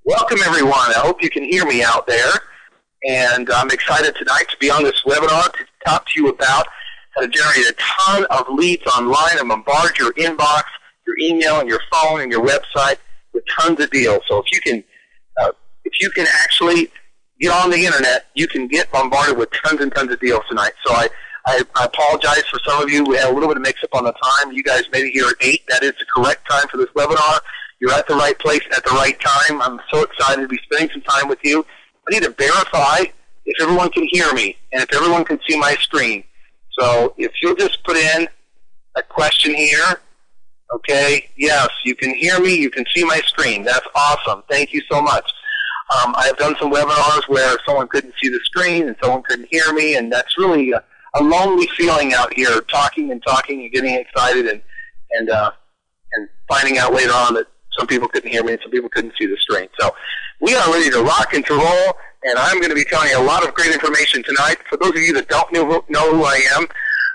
Welcome, everyone. I hope you can hear me out there. And I'm excited tonight to be on this webinar to talk to you about how to generate a ton of leads online and bombard your inbox, your email, and your phone and your website with tons of deals. So if you can actually get on the internet, you can get bombarded with tons and tons of deals tonight. So I apologize for some of you. We had a little bit of mix-up on the time. You guys made it here at 8. That is the correct time for this webinar. You're at the right place at the right time. I'm so excited to be spending some time with you. I need to verify if everyone can hear me and if everyone can see my screen. So if you'll just put in a question here. Okay, yes, you can hear me. You can see my screen. That's awesome. Thank you so much. I have done some webinars where someone couldn't see the screen and someone couldn't hear me, and that's really a lonely feeling out here, talking and getting excited and finding out later on that some people couldn't hear me and some people couldn't see the screen. So we are ready to rock and to roll, and I'm going to be telling you a lot of great information tonight. For those of you that don't know who I am,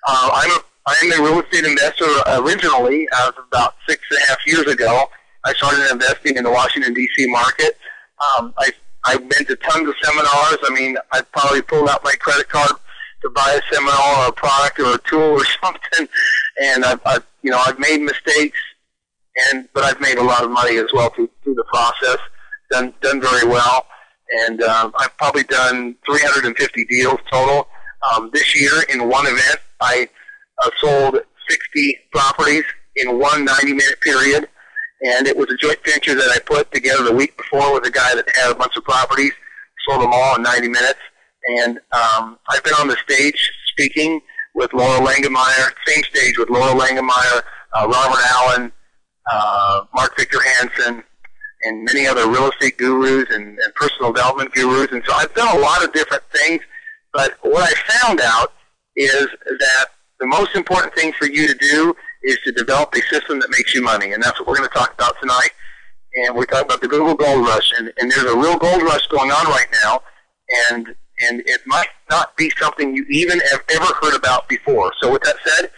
I'm a real estate investor originally. About 6.5 years ago, I started investing in the Washington, D.C. market. I've been to tons of seminars. I mean, I probably pulled out my credit card to buy a seminar or a product or a tool or something, and I've made mistakes, but I've made a lot of money as well through the process. Done very well, and I've probably done 350 deals total. This year, in one event, I sold 60 properties in one 90-minute period, and it was a joint venture that I put together the week before with a guy that had a bunch of properties, sold them all in 90 minutes. And I've been on the stage speaking with Laura Langemeyer, same stage with Laura Langemeyer, Robert Allen, Mark Victor Hansen, and many other real estate gurus and personal development gurus. And so I've done a lot of different things, but what I found out is that the most important thing for you to do is to develop a system that makes you money, and that's what we're going to talk about tonight. And we're talking about the Google Gold Rush, and there's a real gold rush going on right now, and it might not be something you even have ever heard about before. So with that said,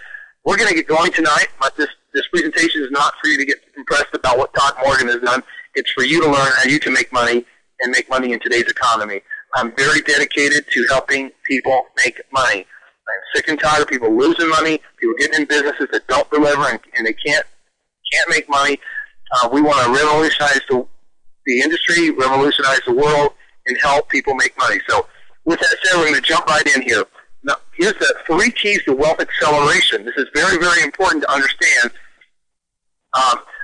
we're going to get going tonight. But this presentation is not for you to get impressed about what Todd Morgan has done. It's for you to learn how you can make money and make money in today's economy. I'm very dedicated to helping people make money. I'm sick and tired of people losing money, people getting in businesses that don't deliver and they can't make money. We want to revolutionize the industry, revolutionize the world, and help people make money. So with that said, we're going to jump right in here. Now, here's the 3 keys to wealth acceleration. This is very, very important to understand.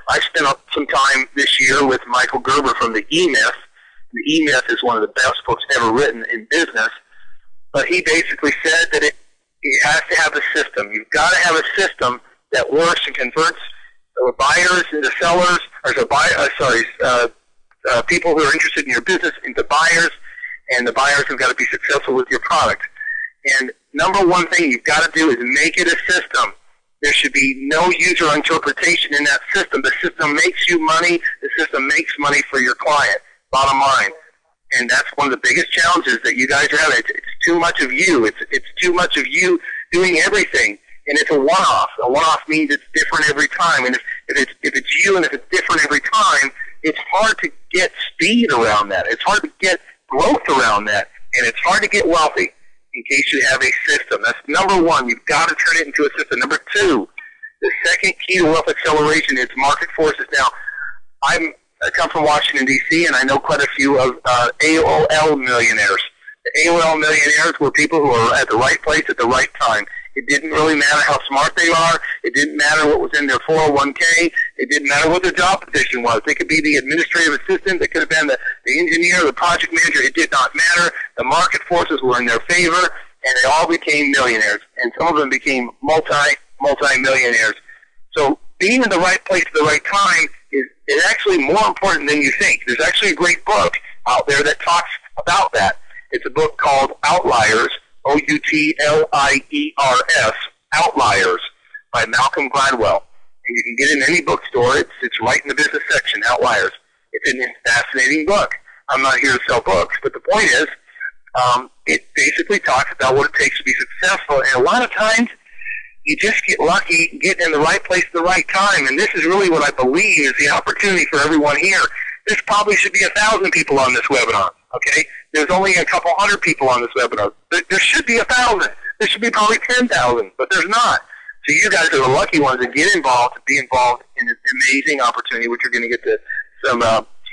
I spent some time this year with Michael Gerber from the E-Myth. The E-Myth is one of the best books ever written in business. But he basically said that it has to have a system. You've got to have a system that works and converts buyers into sellers, people who are interested in your business into buyers, and the buyers have got to be successful with your product. And number one thing you've got to do is make it a system. There should be no user interpretation in that system. The system makes you money. The system makes money for your client, bottom line. And that's one of the biggest challenges that you guys are having. It's too much of you. It's too much of you doing everything. And it's a one-off. A one-off means it's different every time. And if it's you and if it's different every time, it's hard to get speed around that. It's hard to get growth around that. And it's hard to get wealthy in case you have a system. That's number one. You've got to turn it into a system. Number 2, the second key to wealth acceleration is market forces. Now, I come from Washington, D.C., and I know quite a few of AOL millionaires. The AOL millionaires were people who are at the right place at the right time. It didn't really matter how smart they are. It didn't matter what was in their 401k. It didn't matter what their job position was. They could be the administrative assistant. They could have been the engineer, the project manager. It did not matter. The market forces were in their favor, and they all became millionaires. And some of them became multi-millionaires. So being in the right place at the right time is actually more important than you think. There's actually a great book out there that talks about that. It's a book called Outliers, Outliers, Outliers, by Malcolm Gladwell. And you can get it in any bookstore. It's right in the business section, Outliers. It's a fascinating book. I'm not here to sell books, but the point is, it basically talks about what it takes to be successful. And a lot of times, you just get lucky, get in the right place at the right time. And this is really what I believe is the opportunity for everyone here. There probably should be 1,000 people on this webinar, okay? There's only a couple hundred people on this webinar. There should be 1,000. There should be probably 10,000, but there's not. So you guys are the lucky ones to get involved, to be involved in this amazing opportunity, which you're going to get to some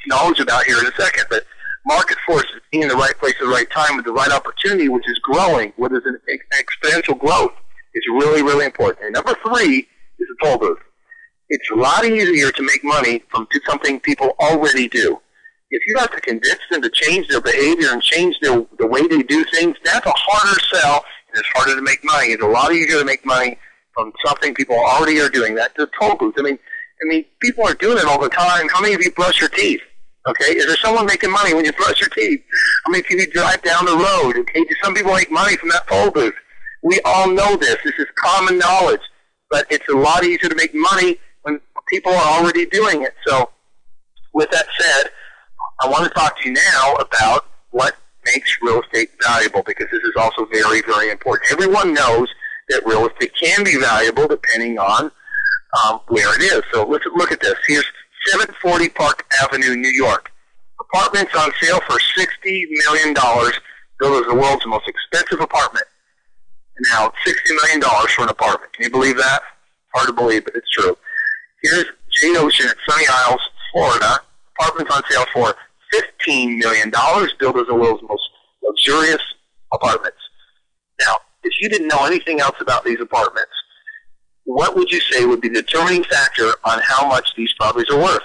knowledge about here in a second. But market forces, being in the right place at the right time with the right opportunity, which is growing, what is an exponential growth, is really, really important. And number 3 is the toll booth. It's a lot easier to make money from something people already do. If you have to convince them to change their behavior and change the way they do things, that's a harder sell, and it's harder to make money. It's a lot easier to make money from something people already are doing. That's the toll booth. I mean, people are doing it all the time. How many of you brush your teeth? Okay, is there someone making money when you brush your teeth? How many of you drive down the road? Okay, do some people make money from that toll booth? We all know this. This is common knowledge. But it's a lot easier to make money when people are already doing it. So with that said, I want to talk to you now about what makes real estate valuable, because this is also very, very important. Everyone knows that real estate can be valuable depending on where it is. So let's look at this. Here's 740 Park Avenue, New York. Apartments on sale for $60 million. Built as the world's most expensive apartment. Now, $60 million for an apartment. Can you believe that? Hard to believe, but it's true. Here's Jade Ocean at Sunny Isles, Florida. Apartments on sale for $15 million. Built as the world's most luxurious apartments. Now, if you didn't know anything else about these apartments, what would you say would be the determining factor on how much these properties are worth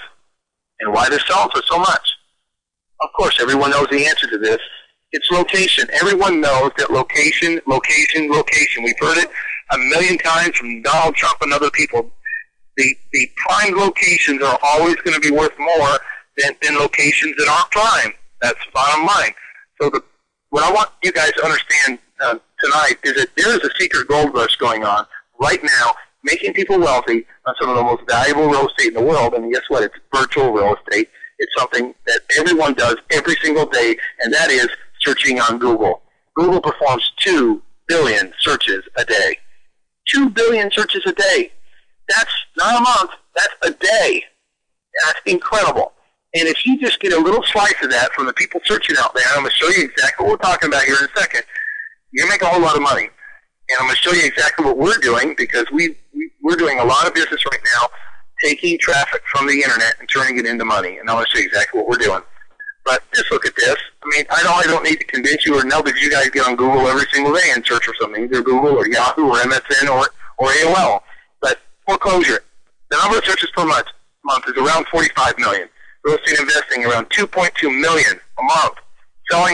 and why they're selling for so much? Of course, everyone knows the answer to this. It's location. Everyone knows that location, location, location. We've heard it a million times from Donald Trump and other people. The prime locations are always going to be worth more than locations that aren't prime. That's the bottom line. So what I want you guys to understand tonight is that there is a secret gold rush going on right now, making people wealthy on some of the most valuable real estate in the world. And guess what? It's virtual real estate. It's something that everyone does every single day, and that is searching on Google. Google performs 2 billion searches a day. 2 billion searches a day. That's not a month. That's a day. That's incredible. And if you just get a little slice of that from the people searching out there, I'm going to show you exactly what we're talking about here in a second, you're going to make a whole lot of money. And I'm going to show you exactly what we're doing, because we're doing a lot of business right now, taking traffic from the internet and turning it into money. And I'm going to show you exactly what we're doing. But just look at this. I mean, I don't need to convince you or know, because you guys get on Google every single day and search for something, either Google or Yahoo or MSN or AOL. But foreclosure, the number of searches per month is around 45 million. Real estate investing around 2.2 million a month. Sell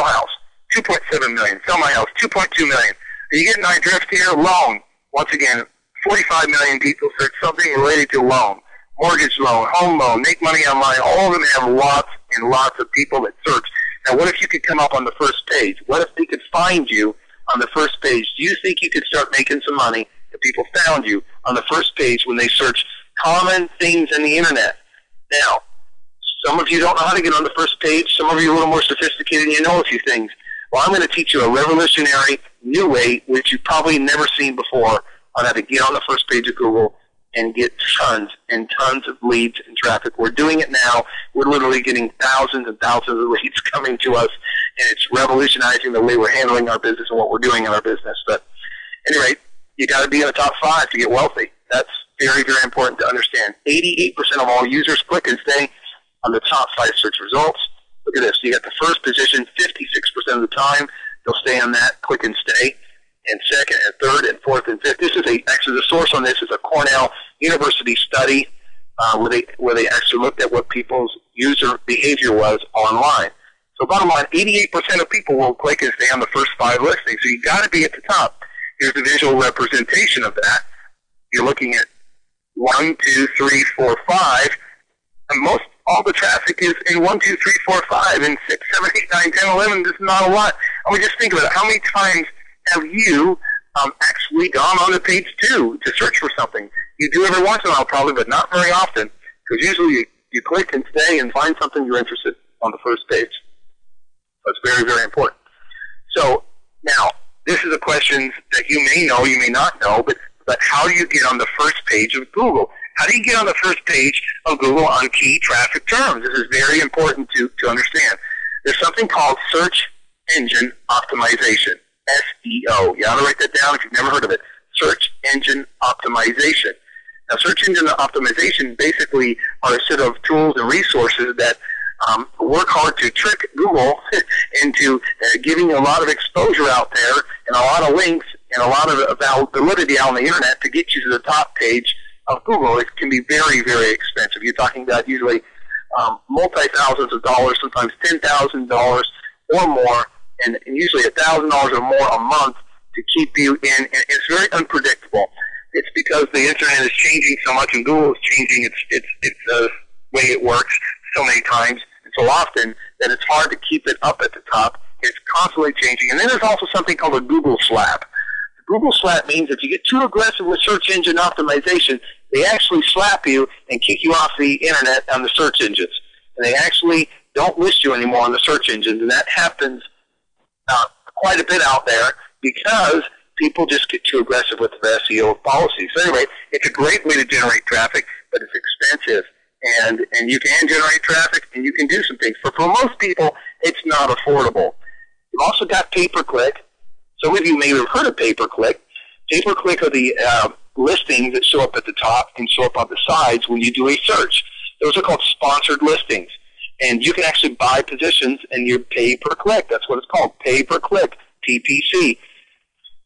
house, 2.7 million. Sell my house, 2.2 million. Are you getting my drift here? Loan. Once again, 45 million people search something related to loan. Mortgage loan, home loan, make money online. All of them have lots and lots of people that search. Now, what if you could come up on the first page? What if they could find you on the first page? Do you think you could start making some money if people found you on the first page when they search common things in the internet? Now, some of you don't know how to get on the first page. Some of you are a little more sophisticated and you know a few things. Well, I'm going to teach you a revolutionary new way, which you've probably never seen before, on how to get on the first page of Google and get tons and tons of leads and traffic. We're doing it now. We're literally getting thousands and thousands of leads coming to us, and it's revolutionizing the way we're handling our business and what we're doing in our business. But at any rate, you got to be in the top 5 to get wealthy. That's very, very important to understand. 88% of all users click and stay on the top 5 search results. Look at this. You got the first position 56% of the time. They'll stay on that, click and stay. And second and third and fourth and fifth. This is actually the source on this is a Cornell University study where they actually looked at what people's user behavior was online. So bottom line, 88% of people will click and stay on the first 5 listings. So you got to be at the top. Here's the visual representation of that. You're looking at 1, 2, 3, 4, 5, and all the traffic is in 1, 2, 3, 4, 5, and 6, 7, 8, 9, 10, 11. This is not a lot. I mean, just think about it. How many times have you actually gone on to page 2 to search for something? You do every once in a while probably, but not very often, because usually you click and stay and find something you're interested on the first page. So it's very, very important. So now, this is a question that you may know, you may not know, but how do you get on the first page of Google? How do you get on the first page of Google on key traffic terms? This is very important to understand. There's something called search engine optimization, SEO. You ought to write that down if you've never heard of it. Search engine optimization. Now, search engine optimization basically are a set of tools and resources that work hard to trick Google into giving you a lot of exposure out there and a lot of links and a lot of validity out on the internet to get you to the top page of Google. It can be very, very expensive. You're talking about usually multi-thousands of dollars, sometimes $10,000 or more, and usually $1,000 or more a month to keep you in. And it's very unpredictable. It's because the internet is changing so much and Google is changing its way it works so many times and so often that it's hard to keep it up at the top. It's constantly changing. And then there's also something called a Google slap. The Google slap means if you get too aggressive with search engine optimization, they actually slap you and kick you off the internet on the search engines. And they actually don't list you anymore on the search engines. And that happens quite a bit out there because people just get too aggressive with the SEO policies. So anyway, it's a great way to generate traffic, but it's expensive. And you can generate traffic, and you can do some things. But for most people, it's not affordable. You've also got pay-per-click. Some of you may have heard of pay-per-click. Pay-per-click are the listings that show up at the top and show up on the sides when you do a search. Those are called sponsored listings. And you can actually buy positions, and you pay per click. That's what it's called, pay per click, PPC.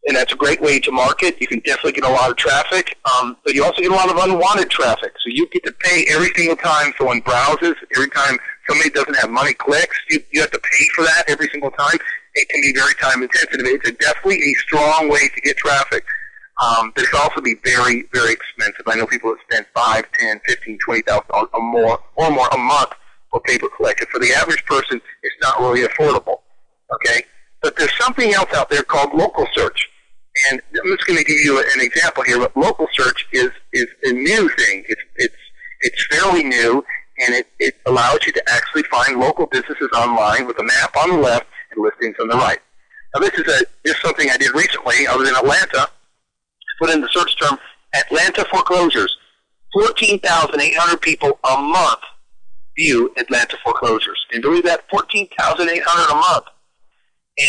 And that's a great way to market. You can definitely get a lot of traffic, but you also get a lot of unwanted traffic. So you get to pay every single time someone browses, every time somebody doesn't have money clicks, you have to pay for that every single time. It can be very time intensive. It's definitely a strong way to get traffic, but it can also be very, very expensive. I know people that spend $5, $10, $15, $20,000 or more a month for pay-per-click. And for the average person, it's not really affordable. Okay? But there's something else out there called local search. And I'm just going to give you an example here, but local search is a new thing. It's fairly new, and it allows you to actually find local businesses online with a map on the left and listings on the right. Now, this is something I did recently. I was in Atlanta. I put in the search term Atlanta foreclosures. 14,800 people a month view Atlanta foreclosures. Can you believe that? 14,800 a month.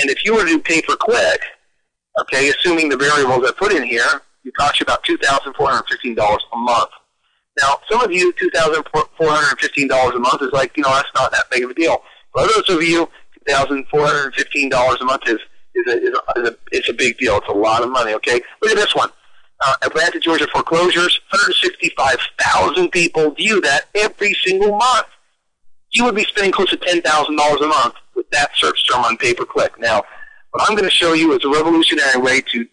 And if you were to do pay-per-click, okay, assuming the variables I put in here, it costs you about $2,415 a month. Now, some of you, $2,415 a month is like, that's not that big of a deal. For others of you, $2,415 a month is a big deal. It's a lot of money, okay? Look at this one. Atlanta, Georgia foreclosures, 165,000 people view that every single month. You would be spending close to $10,000 a month with that search term on pay-per-click. Now, what I'm going to show you is a revolutionary way to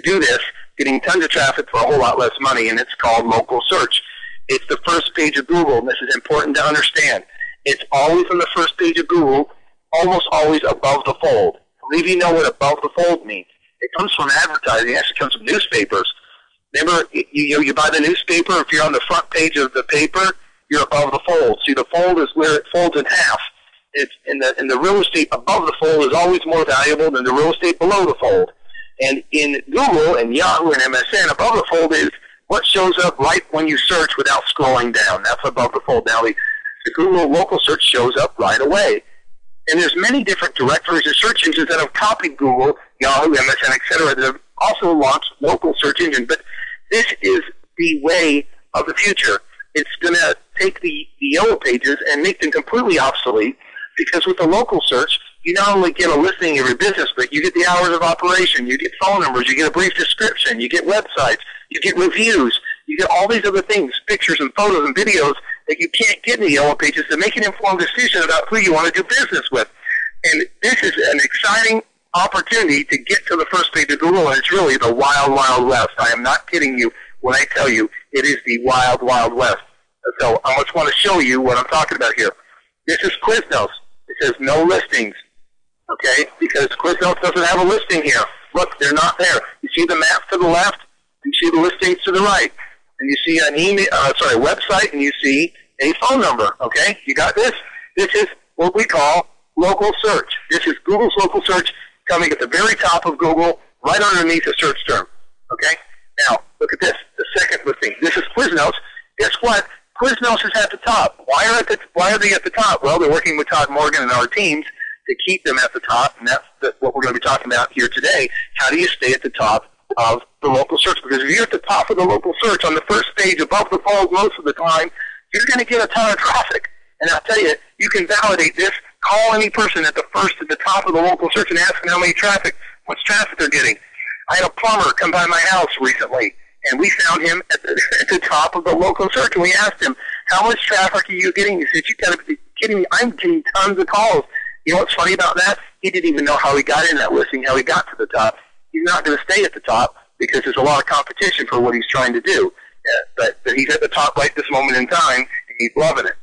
do this, getting tons of traffic for a whole lot less money, and it's called local search. It's the first page of Google, and this is important to understand. It's always on the first page of Google, almost always above the fold. I believe you know what above the fold means. It comes from advertising. It actually comes from newspapers. Remember, you buy the newspaper. If you're on the front page of the paper, you're above the fold. See, the fold is where it folds in half. It's in the real estate above the fold is always more valuable than the real estate below the fold. And in Google and Yahoo and MSN, above the fold is what shows up right when you search without scrolling down. That's above the fold. Now, the Google local search shows up right away. And there's many different directories and search engines that have copied Google, Yahoo, MSN, etc. that have also launched local search engines. But this is the way of the future. It's going to take the yellow pages and make them completely obsolete, because with the local search, you not only get a listing of your business, but you get the hours of operation, you get phone numbers, you get a brief description, you get websites, you get reviews, you get all these other things, pictures and photos and videos that you can't get in the yellow pages to make an informed decision about who you want to do business with. And this is an exciting opportunity to get to the first page of Google, and it's really the wild, wild west. I am not kidding you when I tell you it is the wild, wild west. So I just want to show you what I'm talking about here. This is Quiznos. It says no listings, okay, because Quiznos doesn't have a listing here. Look, they're not there. You see the map to the left, you see the listings to the right, and you see an website, and you see a phone number, okay? You got this? This is what we call local search. This is Google's local search coming at the very top of Google, right underneath the search term, okay? Now, look at this, the second listing. This is Quiznos. Guess what? Quiznos is at the top. Why are they at the top? Well, they're working with Todd Morgan and our teams to keep them at the top, and that's what we're going to be talking about here today. How do you stay at the top of the local search? Because if you're at the top of the local search on the first page above the fold most of the time, you're going to get a ton of traffic. And I'll tell you, you can validate this. Call any person at the top of the local search and ask them how much traffic they're getting. I had a plumber come by my house recently, and we found him at the top of the local search, and we asked him, how much traffic are you getting? He said, you got to be kidding me. I'm getting tons of calls. You know what's funny about that? He didn't even know how he got in that listing, how he got to the top. He's not going to stay at the top because there's a lot of competition for what he's trying to do. But he's at the top right this moment in time, and he's loving it.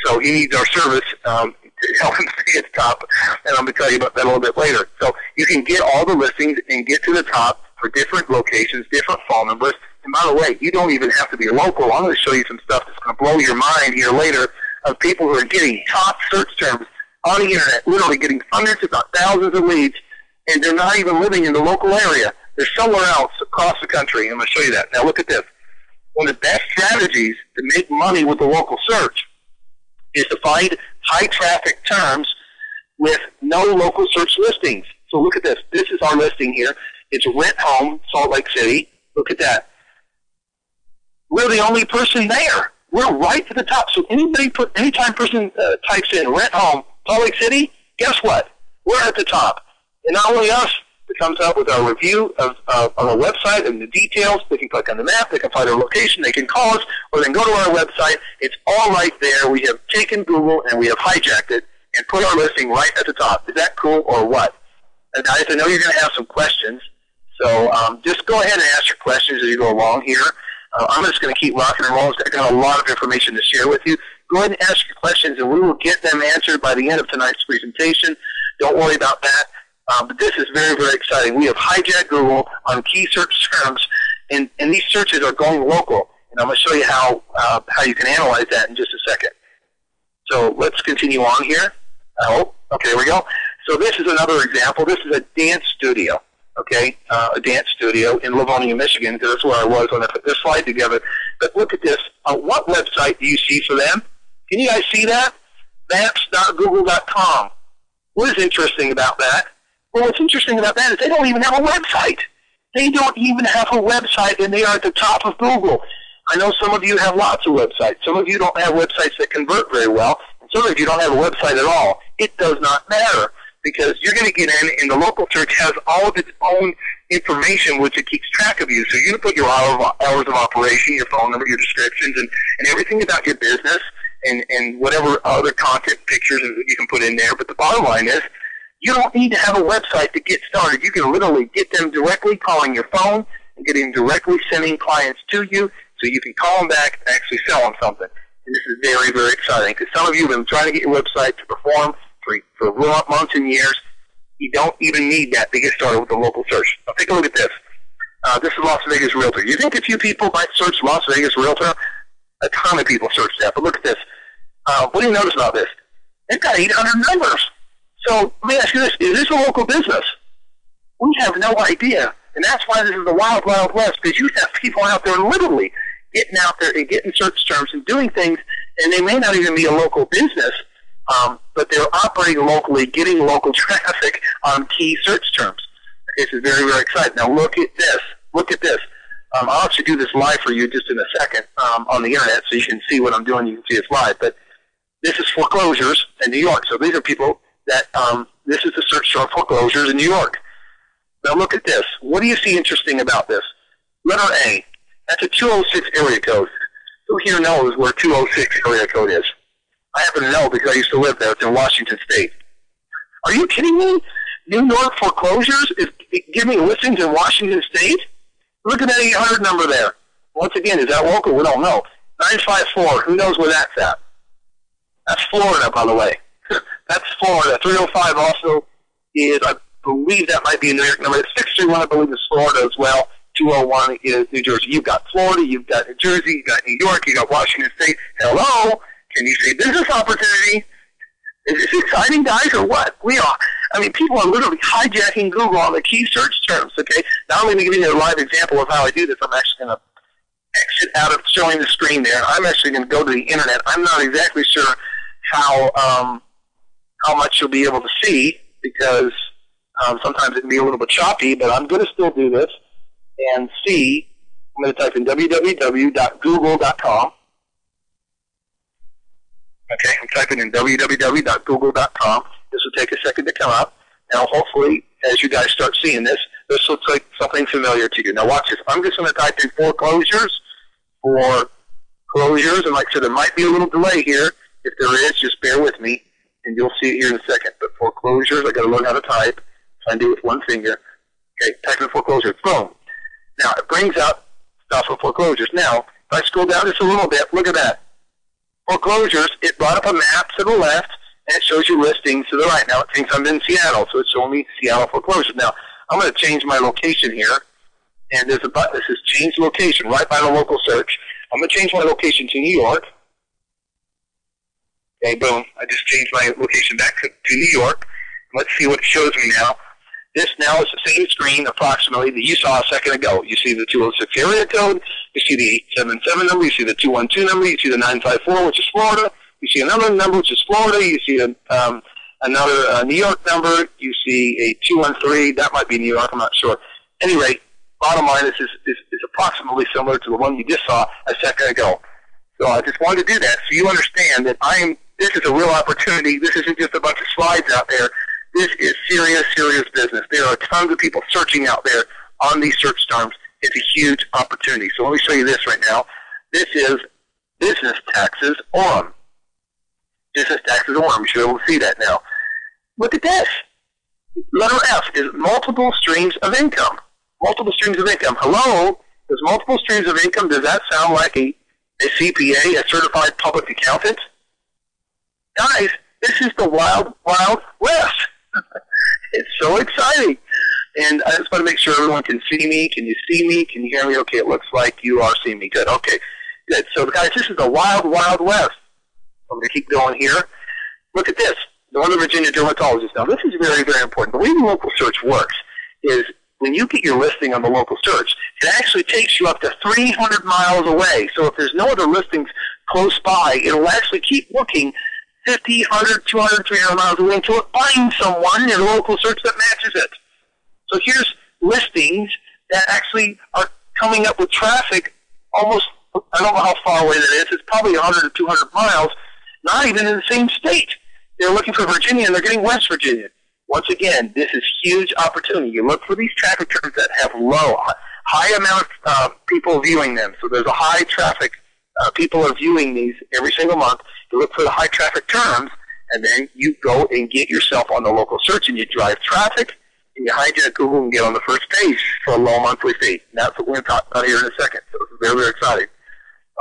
So he needs our service to help him stay at the top, and I'm going to tell you about that a little bit later. So you can get all the listings and get to the top for different locations, different phone numbers. And by the way, you don't even have to be local. I'm going to show you some stuff that's going to blow your mind here later of people who are getting top search terms on the internet, literally getting hundreds, if not thousands of leads, and they're not even living in the local area. They're somewhere else across the country. I'm going to show you that. Now look at this. One of the best strategies to make money with the local search is to find high traffic terms with no local search listings. So look at this. This is our listing here. It's rent home, Salt Lake City. Look at that. We're the only person there. We're right to the top. So anytime person types in rent home, Salt Lake City, guess what? We're at the top. And not only us, it comes out with our review of our website and the details. They can click on the map. They can find our location. They can call us, or they can go to our website. It's all right there. We have taken Google and we have hijacked it and put our listing right at the top. Is that cool or what? And guys, I know you're going to have some questions. So just go ahead and ask your questions as you go along here. I'm just going to keep rocking and rolling. I've got a lot of information to share with you. Go ahead and ask your questions, and we will get them answered by the end of tonight's presentation. Don't worry about that. But this is very, very exciting. We have hijacked Google on key search terms, and these searches are going local. And I'm going to show you how you can analyze that in just a second. So let's continue on here. Okay, here we go. So this is another example. This is a dance studio. Okay, a dance studio in Livonia, Michigan, because that's where I was when I put this slide together. But look at this. What website do you see for them? Can you guys see that? Maps.google.com. What is interesting about that? Well, what's interesting about that is they don't even have a website. They don't even have a website, and they are at the top of Google. I know some of you have lots of websites. Some of you don't have websites that convert very well, and some of you don't have a website at all. It does not matter, because you're going to get in, and the local search has all of its own information which it keeps track of you. So you can put your hours of operation, your phone number, your descriptions, and everything about your business, and whatever other content, pictures you can put in there. But the bottom line is, you don't need to have a website to get started. You can literally get them directly calling your phone and getting directly sending clients to you, so you can call them back and actually sell them something. And this is very, very exciting, because some of you have been trying to get your website to perform for months and years. You don't even need that to get started with the local search. Now take a look at this. This is Las Vegas Realtor. You think a few people might search Las Vegas Realtor? A ton of people search that. But look at this. What do you notice about this? They've got 800 members. So let me ask you this. Is this a local business? We have no idea. And that's why this is the wild, wild west, because you have people out there literally getting out there and getting search terms and doing things, and they may not even be a local business, but they're operating locally, getting local traffic on key search terms. This is very, very exciting. Now look at this. Look at this. I'll actually do this live for you just in a second on the internet, so you can see what I'm doing. You can see it's live. But this is foreclosures in New York. So these are people that this is the search term foreclosures in New York. Now look at this. What do you see interesting about this? Letter A. That's a 206 area code. Who here knows where 206 area code is? I happen to know because I used to live there. It's in Washington State. Are you kidding me? New York foreclosures is giving listings in Washington State? Look at that 800 number there. Once again, is that local? We don't know. 954. Who knows where that's at? That's Florida, by the way. That's Florida. 305 also is, I believe that might be a New York number. 631, I believe, is Florida as well. 201 is New Jersey. You've got Florida, you've got New Jersey, you've got New York, you've got Washington State. Hello? Can you say business opportunity? Is this exciting, guys, or what? We are. I mean, people are literally hijacking Google on the key search terms, okay? Now I'm going to give you a live example of how I do this. I'm actually going to exit out of showing the screen there. I'm actually going to go to the internet. I'm not exactly sure how much you'll be able to see, because sometimes it can be a little bit choppy, but I'm going to still do this and see. I'm going to type in www.google.com. Okay, I'm typing in www.google.com. This will take a second to come up. Now, hopefully, as you guys start seeing this, this looks like something familiar to you. Now, watch this. I'm just going to type in foreclosures, and like I said, there might be a little delay here. If there is, just bear with me, and you'll see it here in a second. But foreclosures, I got to learn how to type. Try and do it with one finger. Okay, type in foreclosures. Boom. Now, it brings up stuff for foreclosures. Now, if I scroll down just a little bit, look at that. Foreclosures, it brought up a map to the left, and it shows you listings to the right. Now, it thinks I'm in Seattle, so it's showing me Seattle foreclosures. Now, I'm going to change my location here, and there's a button that says change location right by the local search. I'm going to change my location to New York. Okay, boom. I just changed my location back to New York. Let's see what it shows me now. This now is the same screen approximately that you saw a second ago. You see the 206 area code, you see the 877 number, you see the 212 number, you see the 954, which is Florida, you see another number, which is Florida, you see another New York number, you see a 213, that might be New York, I'm not sure. At any rate, bottom line, this is approximately similar to the one you just saw a second ago. So I just wanted to do that so you understand that this is a real opportunity. This isn't just a bunch of slides out there. This is serious, serious business. There are tons of people searching out there on these search terms. It's a huge opportunity. So let me show you this right now. This is business taxes ORM. Business taxes ORM. You should be able to see that now. Look at this. Letter F is multiple streams of income. Multiple streams of income. Hello? Does multiple streams of income, does that sound like a CPA, a certified public accountant? Guys, this is the wild, wild west. It's so exciting. And I just want to make sure everyone can see me. Can you see me? Can you hear me? Okay, it looks like you are seeing me. Good. Okay, good. So, guys, this is the wild, wild west. I'm going to keep going here. Look at this. Northern Virginia dermatologist. Now, this is very, very important. The way the local search works is when you get your listing on the local search, it actually takes you up to 300 miles away. So if there's no other listings close by, it will actually keep looking 50, 100, 200, 300 miles away until it finds someone in a local search that matches it. So here's listings that actually are coming up with traffic almost, I don't know how far away that is, it's probably 100 to 200 miles, not even in the same state. They're looking for Virginia and they're getting West Virginia. Once again, this is huge opportunity. You look for these traffic terms that have high amount of people viewing them. So there's a high traffic. People are viewing these every single month. You look for the high traffic terms, and then you go and get yourself on the local search, and you drive traffic, and you hijack Google and get on the first page for a low monthly fee. And that's what we're going to talk about here in a second. So this is very, very exciting.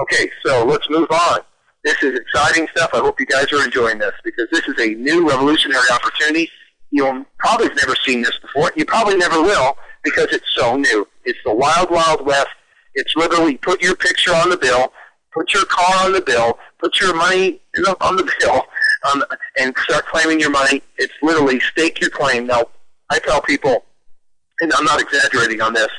Okay, so let's move on. This is exciting stuff. I hope you guys are enjoying this, because this is a new revolutionary opportunity. You'll probably have never seen this before. You probably never will, because it's so new. It's the wild, wild west. It's literally put your picture on the bill, put your car on the bill, put your money on the bill, and start claiming your money. It's literally stake your claim. Now, I tell people, and I'm not exaggerating on this,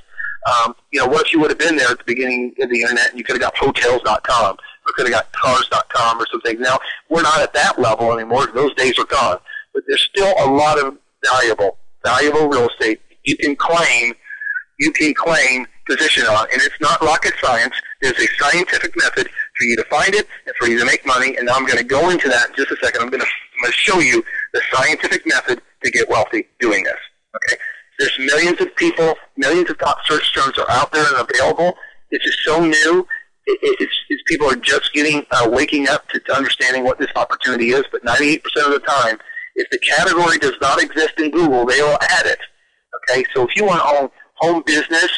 what if you would have been there at the beginning of the internet and you could have got hotels.com or could have got cars.com or something. Now, we're not at that level anymore. Those days are gone. But there's still a lot of valuable real estate you can claim position on, and it's not rocket science. There's a scientific method for you to find it and for you to make money, and I'm going to go into that in just a second. I'm going to show you the scientific method to get wealthy doing this. Okay, there's millions of people, millions of top search terms are out there and available. This is so new. It's people are just waking up to understanding what this opportunity is. But 98% of the time, if the category does not exist in Google, they will add it. Okay, so if you want home business,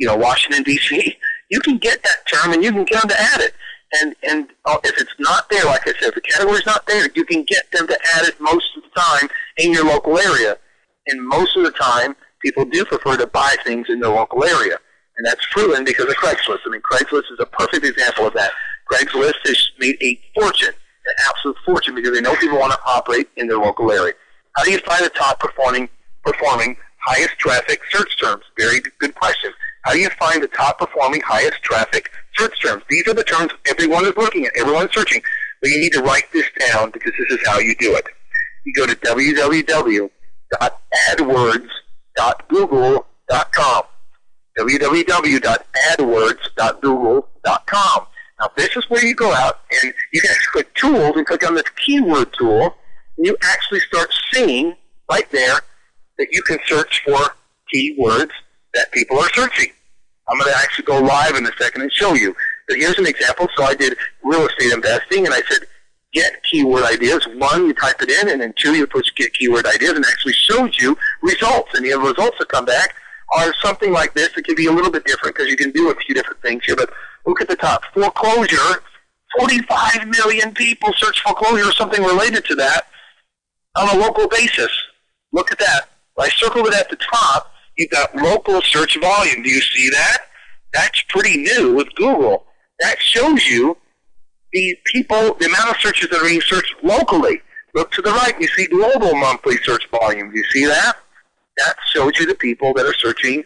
Washington, D.C., you can get that term and you can get them to add it. And if it's not there, like I said, if the category's not there, you can get them to add it most of the time in your local area. And most of the time, people do prefer to buy things in their local area. And that's proven because of Craigslist. I mean, Craigslist is a perfect example of that. Craigslist has made a fortune, an absolute fortune, because they know people want to operate in their local area. How do you find the top performing, highest traffic search terms? Very good question. How do you find the top performing, highest traffic search terms? These are the terms everyone is looking at, everyone's searching. But you need to write this down because this is how you do it. You go to www.adwords.google.com. www.adwords.google.com. Now, this is where you go out and you can actually click Tools and click on this keyword tool, and you actually start seeing right there that you can search for keywords that people are searching. I'm going to actually go live in a second and show you. But here's an example. So I did real estate investing, and I said, get keyword ideas. 1, you type it in, and then 2, you push get keyword ideas, and it actually shows you results. And the results that come back are something like this. It can be a little bit different because you can do a few different things here. But look at the top. Foreclosure. 45 million people search foreclosure or something related to that on a local basis. Look at that. I circled it at the top. You've got local search volume. Do you see that? That's pretty new with Google. That shows you the people, the amount of searches that are being searched locally. Look to the right. You see global monthly search volume. Do you see that? That shows you the people that are searching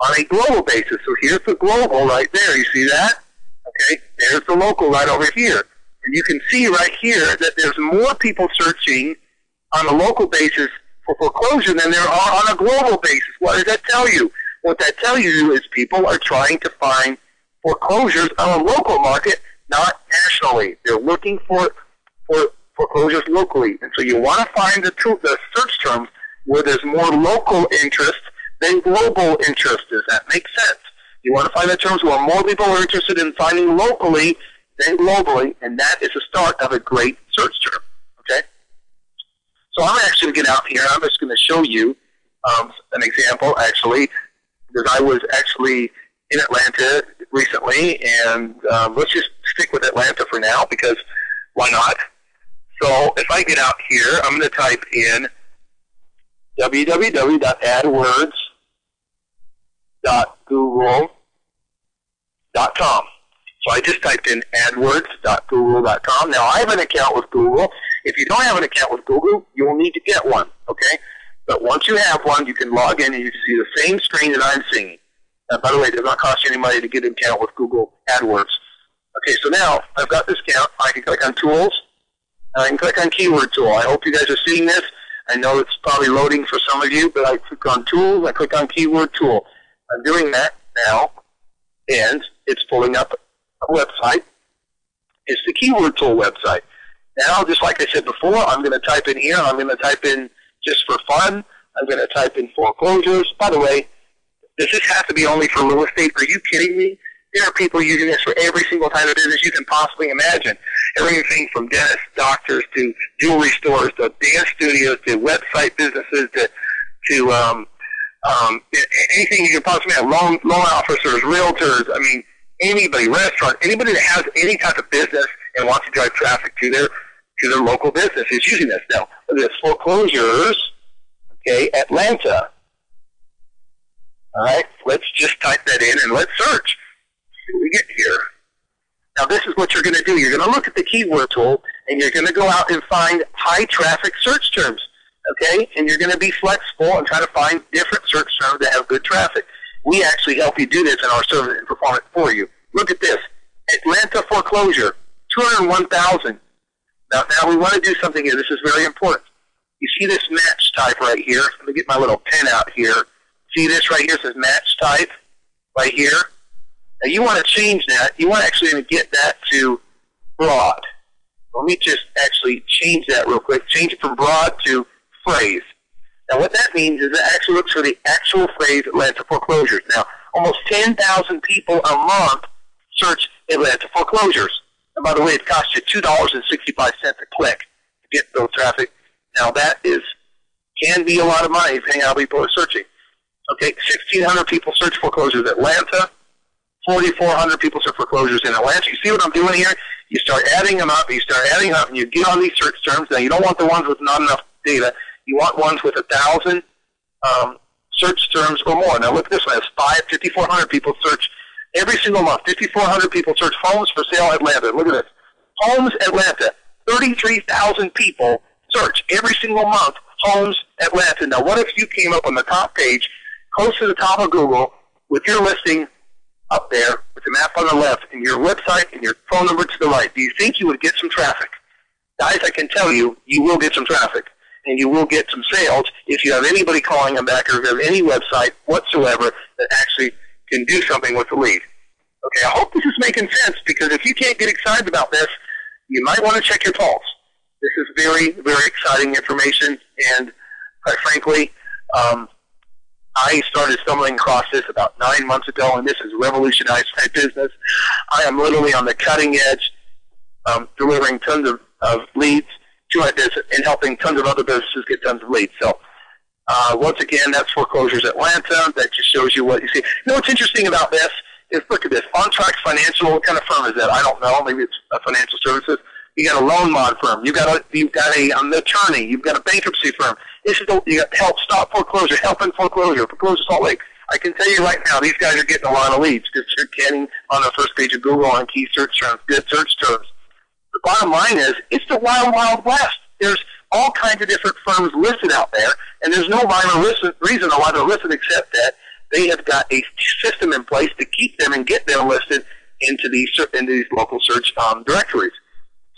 on a global basis. So here's the global right there. You see that? Okay. There's the local right over here. And you can see right here that there's more people searching on a local basis for foreclosure than there are on a global basis. What does that tell you? What that tells you is people are trying to find foreclosures on a local market, not nationally. They're looking for foreclosures locally. And so you want to find the search terms where there's more local interest than global interest. Does that make sense? You want to find the terms where more people are interested in finding locally than globally, and that is the start of a great search term. Okay? So I'm actually going to get out here, and I'm just going to show you an example, actually, because I was actually in Atlanta recently, and let's just stick with Atlanta for now, because why not? So if I get out here, I'm going to type in www.adwords.google.com. So I just typed in adwords.google.com. Now, I have an account with Google. If you don't have an account with Google, you will need to get one, okay? But once you have one, you can log in and you can see the same screen that I'm seeing. By the way, it does not cost you any money to get an account with Google AdWords. Okay, so now I've got this account. I can click on Tools, and I can click on Keyword Tool. I hope you guys are seeing this. I know it's probably loading for some of you, but I click on Tools, I click on Keyword Tool. I'm doing that now, and it's pulling up a website. It's the Keyword Tool website. Now, just like I said before, I'm going to type in here. I'm going to type in, just for fun, I'm going to type in foreclosures. By the way, does this have to be only for real estate? Are you kidding me? There are people using this for every single type of business you can possibly imagine. Everything from dentists, doctors, to jewelry stores, to dance studios, to website businesses, to anything you can possibly have. Loan officers, realtors, I mean, anybody, restaurant, anybody that has any type of business and wants to drive traffic to their local business is using this. Now, look at this, foreclosures, okay, Atlanta. All right, let's just type that in and let's search. See what we get here. Now, this is what you're going to do. You're going to look at the keyword tool, and you're going to go out and find high-traffic search terms, okay? And you're going to be flexible and try to find different search terms that have good traffic. We actually help you do this in our service and perform it for you. Look at this. Atlanta foreclosure, 201,000. Now we want to do something here. This is very important. You see this match type right here? Let me get my little pen out here. See this right here? It says match type right here. Now you want to change that. You want to actually get that to broad. Let me just actually change that real quick. Change it from broad to phrase. Now what that means is it actually looks for the actual phrase Atlanta foreclosures. Now almost 10,000 people a month search Atlanta foreclosures. And by the way, it costs you $2.65 a click to get those traffic. Now that can be a lot of money depending on how people are searching. Okay, 1,600 people search foreclosures Atlanta. 4,400 people search foreclosures in Atlanta. You see what I'm doing here? You start adding them up, and you get on these search terms. Now, you don't want the ones with not enough data. You want ones with 1,000 search terms or more. Now, look at this one. It's 5,400 people search every single month. 5,400 people search homes for sale Atlanta. Look at this. Homes Atlanta. 33,000 people search every single month homes Atlanta. Now, what if you came up on the top page, close to the top of Google, with your listing up there, with the map on the left, and your website and your phone number to the right, do you think you would get some traffic? Guys, I can tell you, you will get some traffic, and you will get some sales if you have anybody calling them back, or if you have any website whatsoever that actually can do something with the lead. Okay, I hope this is making sense, because if you can't get excited about this, you might want to check your pulse. This is very, very exciting information, and quite frankly, I started stumbling across this about 9 months ago, and this has revolutionized my business. I am literally on the cutting edge, delivering tons of leads to my business and helping tons of other businesses get tons of leads. So once again, that's Foreclosures Atlanta. That just shows you what you see. You know what's interesting about this is, look at this. On Track Financial, what kind of firm is that? I don't know. Maybe it's a financial services. You got a loan mod firm. You've got an attorney. You've got a bankruptcy firm. You got Help Stop Foreclosure, Help in Foreclosure, Foreclosure Salt Lake. I can tell you right now, these guys are getting a lot of leads because they're getting on the first page of Google on key search terms, good search terms. The bottom line is, it's the wild, wild west. There's all kinds of different firms listed out there, and there's no rhyme or reason why they're listed except that they have got a system in place to keep them and get them listed into these local search directories.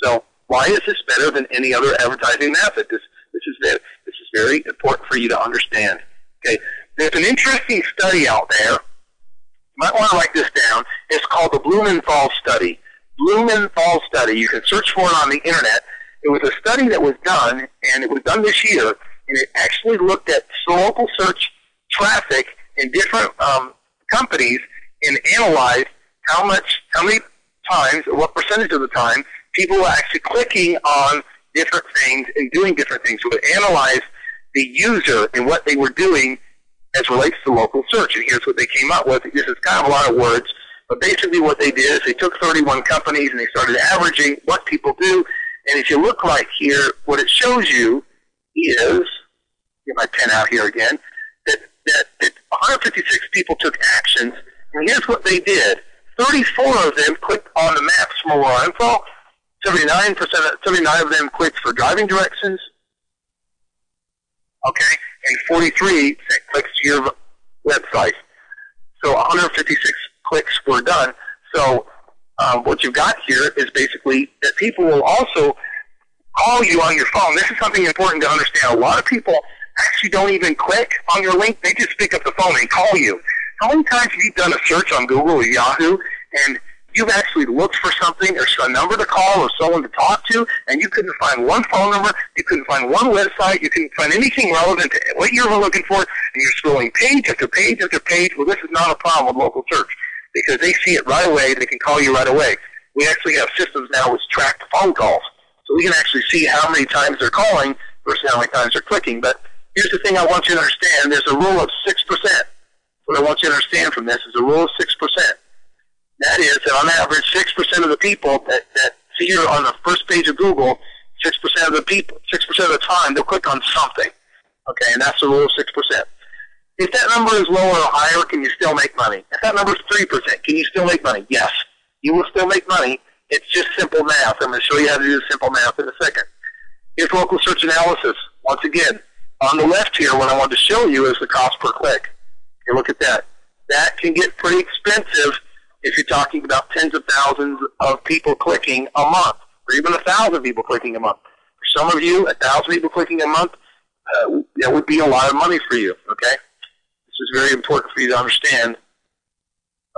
So why is this better than any other advertising method? This is very important for you to understand. Okay, there's an interesting study out there. You might want to write this down. It's called the Blumenthal Study. Blumenthal Study. You can search for it on the internet. It was a study that was done, and it was done this year, and it actually looked at local search traffic in different companies and analyzed how many times, or what percentage of the time, people were actually clicking on different things and doing different things. So it analyzed the user and what they were doing as relates to local search. And here's what they came up with. This is kind of a lot of words, but basically what they did is they took 31 companies and they started averaging what people do. And if you look right here, what it shows you is, get my pen out here again, that 156 people took actions, and here's what they did. 34 of them clicked on the maps for more info. 79% of them clicked for driving directions. Okay, and 43 clicks to your website. So 156 clicks were done. So what you've got here is basically that people will also call you on your phone. This is something important to understand. A lot of people actually don't even click on your link. They just pick up the phone and call you. How many times have you done a search on Google or Yahoo, and you've actually looked for something or a number to call or someone to talk to, and you couldn't find one phone number, you couldn't find one website, you couldn't find anything relevant to what you were looking for, and you're scrolling page after page after page? Well, this is not a problem with local search, because they see it right away. They can call you right away. We actually have systems now which track the phone calls, so we can actually see how many times they're calling versus how many times they're clicking. But here's the thing I want you to understand. There's a rule of 6%. What I want you to understand from this is a rule of 6%. That is that on average, 6% of the people that see you on the first page of Google, 6% of the people, 6% of the time, they'll click on something. Okay, and that's the rule of 6%. If that number is lower or higher, can you still make money? If that number is 3%, can you still make money? Yes, you will still make money. It's just simple math. I'm going to show you how to do simple math in a second. Here's local search analysis. Once again, on the left here, what I want to show you is the cost per click. Okay, look at that. That can get pretty expensive if you're talking about tens of thousands of people clicking a month, or even 1,000 people clicking a month. For some of you, 1,000 people clicking a month, that would be a lot of money for you, okay? This is very important for you to understand,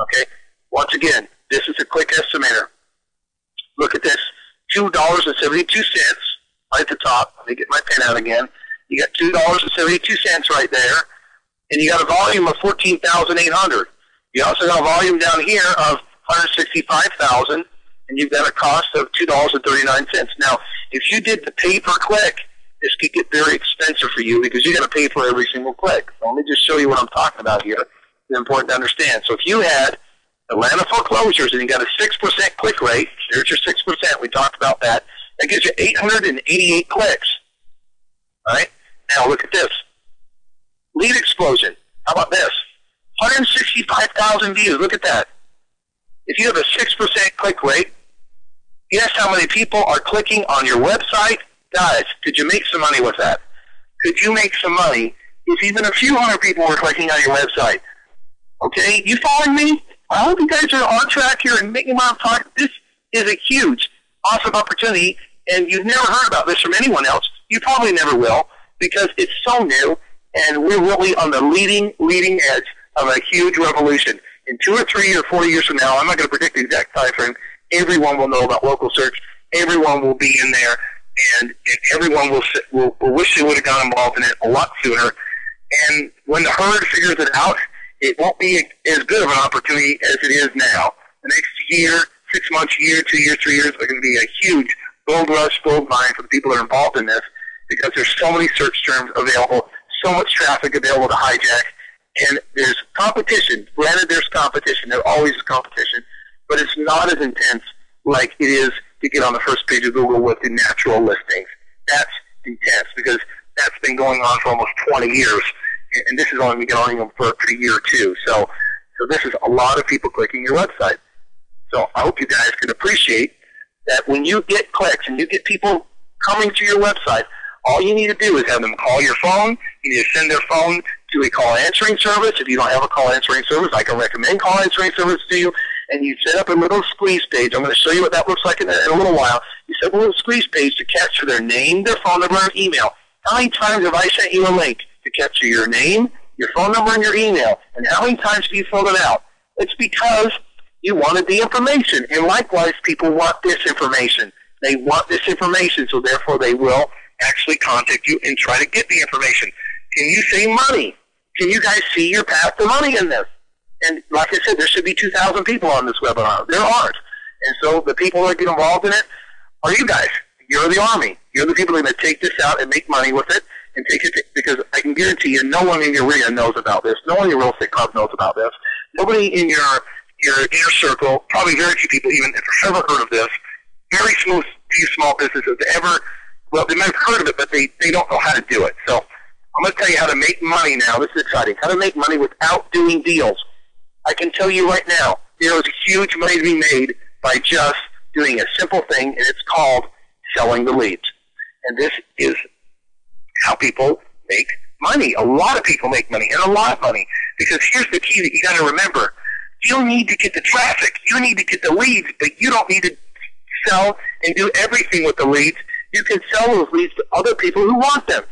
okay? Once again, this is a quick estimator. Look at this, $2.72 right at the top. Let me get my pen out again. You got $2.72 right there, and you got a volume of 14,800. You also got a volume down here of 165,000, and you've got a cost of $2.39. Now, if you did the pay per click, this could get very expensive for you because you're going to pay for every single click. So let me just show you what I'm talking about here. It's important to understand. So if you had Atlanta foreclosures and you got a 6% click rate, there's your 6%. We talked about that. That gives you 888 clicks. All right? Now look at this. Lead explosion. How about this? 165,000 views. Look at that. If you have a 6% click rate, guess how many people are clicking on your website? Guys, could you make some money with that? Could you make some money if even a few hundred people were clicking on your website? Okay, you following me? I hope you guys are on track here and making my talk. This is a huge, awesome opportunity, and you've never heard about this from anyone else. You probably never will, because it's so new, and we're really on the leading edge of a huge revolution. In 2 or 3 or 4 years from now, I'm not going to predict the exact time frame, everyone will know about local search. Everyone will be in there, and everyone will wish they would have gotten involved in it a lot sooner. And when the herd figures it out, it won't be as good of an opportunity as it is now. The next year, 6 months, year, 2 years, 3 years, are going to be a huge gold rush, gold mine for the people that are involved in this, because there's so many search terms available, so much traffic available to hijack, and there's competition. Granted, there's competition. There always is competition, but it's not as intense like it is to get on the first page of Google with the natural listings. That's intense, because that's been going on for almost 20 years, and this is only been going on for a year or two. So this is a lot of people clicking your website. So I hope you guys can appreciate that when you get clicks and you get people coming to your website, all you need to do is have them call your phone. You need to send their phone to a call answering service. If you don't have a call answering service, I can recommend call answering service to you. And you set up a little squeeze page. I'm going to show you what that looks like in a little while. You set up a little squeeze page to capture their name, their phone number, and email. How many times have I sent you a link to capture your name, your phone number, and your email? And how many times have you filled it out? It's because you wanted the information. And likewise, people want this information. They want this information, so therefore they will actually contact you and try to get the information. Can you save money? Can you guys see your path to money in this? And like I said, there should be 2,000 people on this webinar. There aren't. And so the people that get involved in it are you guys. You're the Army. You're the people that are going to take this out and make money with it, and take it because I can guarantee you no one in your arena knows about this. No one in your real estate club knows about this. Nobody in your inner circle, probably very few people even, if have ever heard of this. Very few small businesses ever, well, they might have heard of it, but they don't know how to do it. So I'm going to tell you how to make money now. This is exciting. How to make money without doing deals. I can tell you right now, there is huge money to be made by just doing a simple thing, and it's called selling the leads. And this is how people make money. A lot of people make money, and a lot of money. Because here's the key that you got to remember. You need to get the traffic. You need to get the leads, but you don't need to sell and do everything with the leads. You can sell those leads to other people who want them.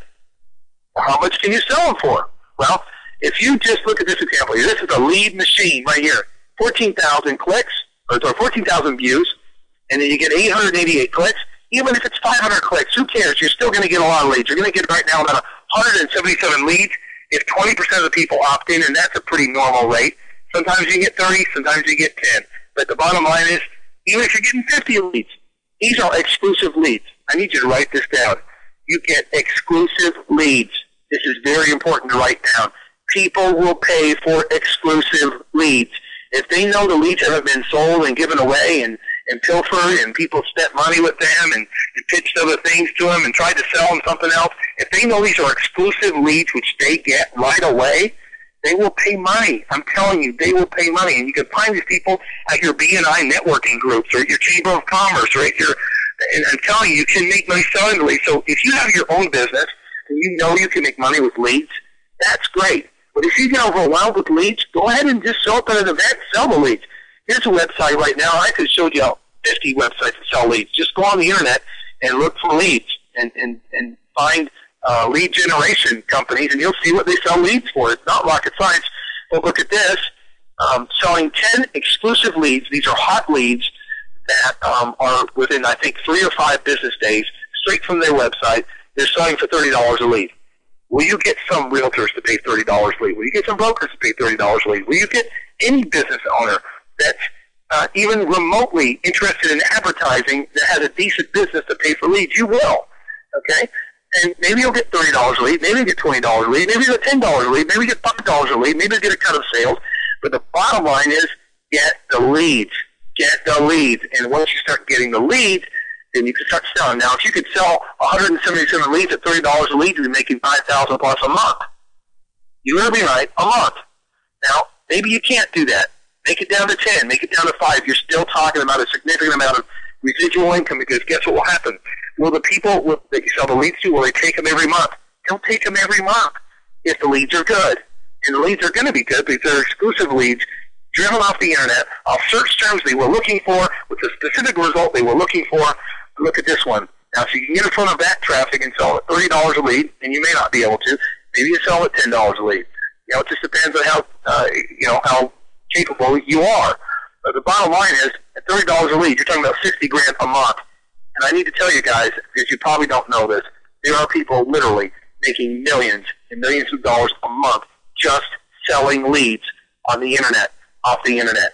How much can you sell them for? Well, if you just look at this example here, this is a lead machine right here. 14,000 clicks, or 14,000 views, and then you get 888 clicks. Even if it's 500 clicks, who cares? You're still going to get a lot of leads. You're going to get right now about 177 leads if 20% of the people opt in, and that's a pretty normal rate. Sometimes you get 30, sometimes you get 10. But the bottom line is, even if you're getting 50 leads, these are exclusive leads. I need you to write this down. You get exclusive leads. This is very important to write down. People will pay for exclusive leads. If they know the leads haven't been sold and given away and pilfered and people spent money with them and pitched other things to them and tried to sell them something else, if they know these are exclusive leads which they get right away, they will pay money. I'm telling you, they will pay money. And you can find these people at your BNI networking groups or at your Chamber of Commerce or at your, and I'm telling you, you can make money selling the leads. So if you have your own business and you know you can make money with leads, that's great. But if you get overwhelmed with leads, go ahead and just show up at an event, sell the leads. Here's a website right now. I could show you 50 websites to sell leads. Just go on the internet and look for leads and find lead generation companies, and you'll see what they sell leads for. It's not rocket science. But look at this. Selling 10 exclusive leads. These are hot leads that are within, I think, 3 or 5 business days, straight from their website. They're selling for $30 a lead. Will you get some realtors to pay $30 a lead? Will you get some brokers to pay $30 a lead? Will you get any business owner that's even remotely interested in advertising that has a decent business to pay for leads? You will, okay? And maybe you'll get $30 a lead, maybe you get $20 a lead, maybe you get $10 a lead, maybe you get $5 a lead, maybe you get a cut of sales. But the bottom line is get the leads. Get the leads. And once you start getting the leads, then you can start selling. Now, if you could sell 177 leads at $30 a lead, you'd be making $5,000 plus a month. You heard me right, a month. Now, maybe you can't do that. Make it down to 10. Make it down to 5. You're still talking about a significant amount of residual income, because guess what will happen? Will the people that you sell the leads to, will they take them every month? They'll take them every month if the leads are good. And the leads are going to be good because they're exclusive leads driven off the internet, off search terms they were looking for, with a specific result they were looking for. Look at this one. Now, so you can get in front of that traffic and sell at $30 a lead, and you may not be able to. Maybe you sell at $10 a lead. You know, it just depends on how capable you are. But the bottom line is, at $30 a lead, you're talking about $60,000 a month. And I need to tell you guys, because you probably don't know this, there are people literally making millions and millions of dollars a month just selling leads on the internet, off the internet.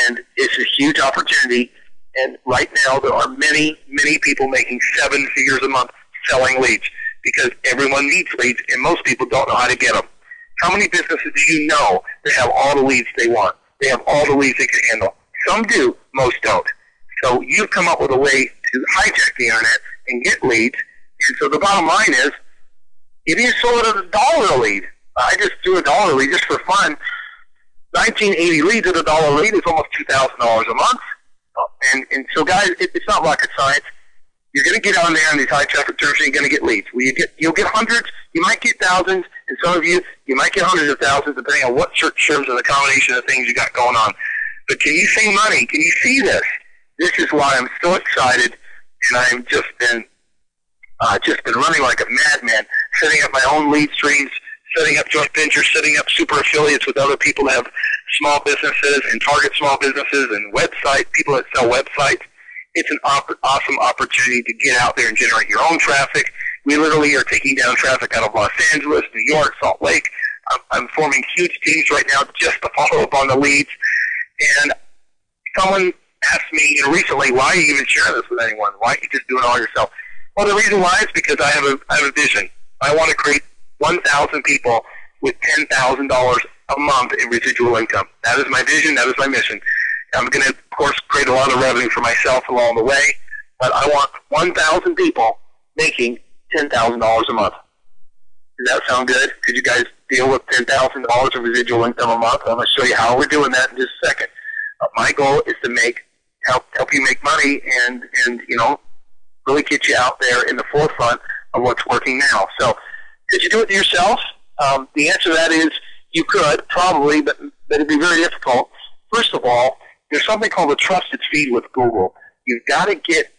And it's a huge opportunity. And right now, there are many, many people making 7 figures a month selling leads because everyone needs leads, and most people don't know how to get them. How many businesses do you know that have all the leads they want? They have all the leads they can handle. Some do, most don't. So you've come up with a way to hijack the internet and get leads. And so the bottom line is, if you sold it at $1 a lead, I just do $1 a lead just for fun. 1980 leads at $1 a lead is almost $2,000 a month. And so, guys, it's not rocket science. You're going to get on there in these high traffic terms, and you're going to get leads. You'll get hundreds. You might get thousands, and some of you might get hundreds of thousands, depending on what search terms and the combination of things you got going on. But can you see money? Can you see this? This is why I'm so excited, and I've just been running like a madman, setting up my own lead streams, setting up joint ventures, setting up super affiliates with other people that have small businesses and target small businesses and website people that sell websites. It's an awesome opportunity to get out there and generate your own traffic. We literally are taking down traffic out of Los Angeles, New York, Salt Lake. I'm forming huge teams right now just to follow up on the leads. And someone asked me recently, why are you even sharing this with anyone? Why are you just doing it all yourself? Well, the reason why is because I have a vision. I want to create 1,000 people with $10,000 a month in residual income. That is my vision. That is my mission. I'm going to, of course, create a lot of revenue for myself along the way, but I want 1,000 people making $10,000 a month. Does that sound good? Could you guys deal with $10,000 in residual income a month? I'm going to show you how we're doing that in just a second. My goal is to help you make money and really get you out there in the forefront of what's working now. So, could you do it yourself? The answer to that is you could, probably, but it'd be very difficult. First of all, there's something called a trusted feed with Google. You've got to get,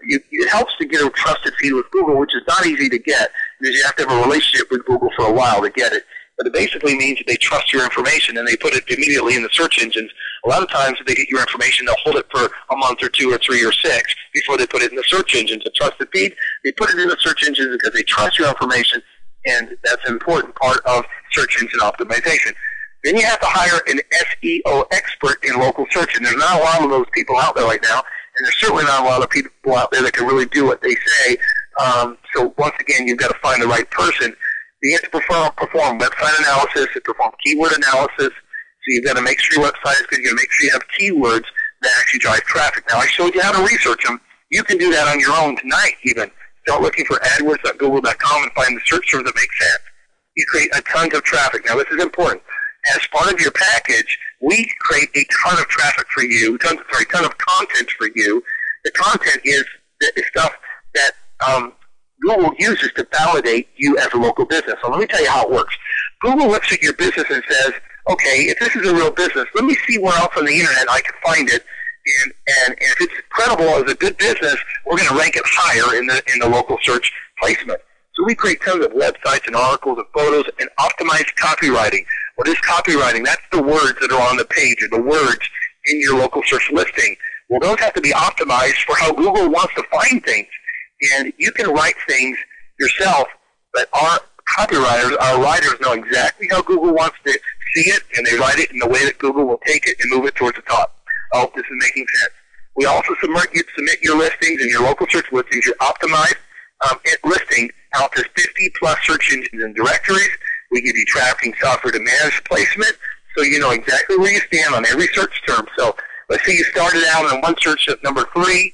it helps to get a trusted feed with Google, which is not easy to get, because you have to have a relationship with Google for a while to get it. But it basically means that they trust your information and they put it immediately in the search engines. A lot of times if they get your information, they'll hold it for a month or 2 or 3 or 6 before they put it in the search engines. A trusted feed, they put it in the search engines because they trust your information, and that's an important part of search engine optimization. Then you have to hire an SEO expert in local search, and there's not a lot of those people out there right now, and there's certainly not a lot of people out there that can really do what they say. So once again, you've got to find the right person. You have to perform website analysis, and perform keyword analysis. So you've got to make sure your website is good. You've got to make sure you have keywords that actually drive traffic. Now, I showed you how to research them. You can do that on your own tonight even. Start looking for AdWords.google.com and find the search terms that make sense. You create a ton of traffic. Now, this is important. As part of your package, we create a ton of traffic for you, a ton of content for you. The content is stuff that Google uses to validate you as a local business. So let me tell you how it works. Google looks at your business and says, okay, if this is a real business, let me see where else on the internet I can find it. And if it's credible as a good business, we're going to rank it higher in the local search placement. So we create tons of websites and articles and photos and optimized copywriting. What is copywriting? That's the words that are on the page or the words in your local search listing. Well, those have to be optimized for how Google wants to find things. And you can write things yourself, but our copywriters, our writers know exactly how Google wants to see it, and they write it in the way that Google will take it and move it towards the top. I hope this is making sense. We also submit your listings and your local search listings, your optimized listing out to 50-plus search engines and directories. We give you tracking software to manage placement, so you know exactly where you stand on every search term. So let's say you started out on one search at number 3,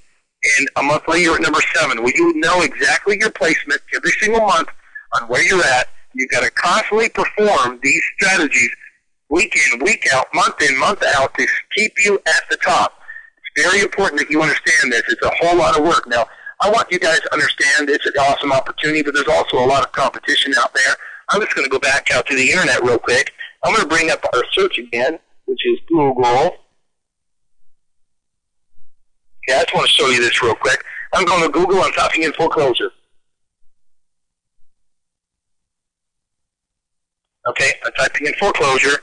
and a month later you're at number 7. Well, you know exactly your placement every single month on where you're at. You've got to constantly perform these strategies week in, week out, month in, month out to keep you at the top. It's very important that you understand this. It's a whole lot of work. Now, I want you guys to understand it's an awesome opportunity, but there's also a lot of competition out there. I'm just going to go back out to the internet real quick. I'm going to bring up our search again, which is Google. Okay, I just want to show you this real quick. I'm going to Google. I'm typing in foreclosure. Okay, I'm typing in foreclosure,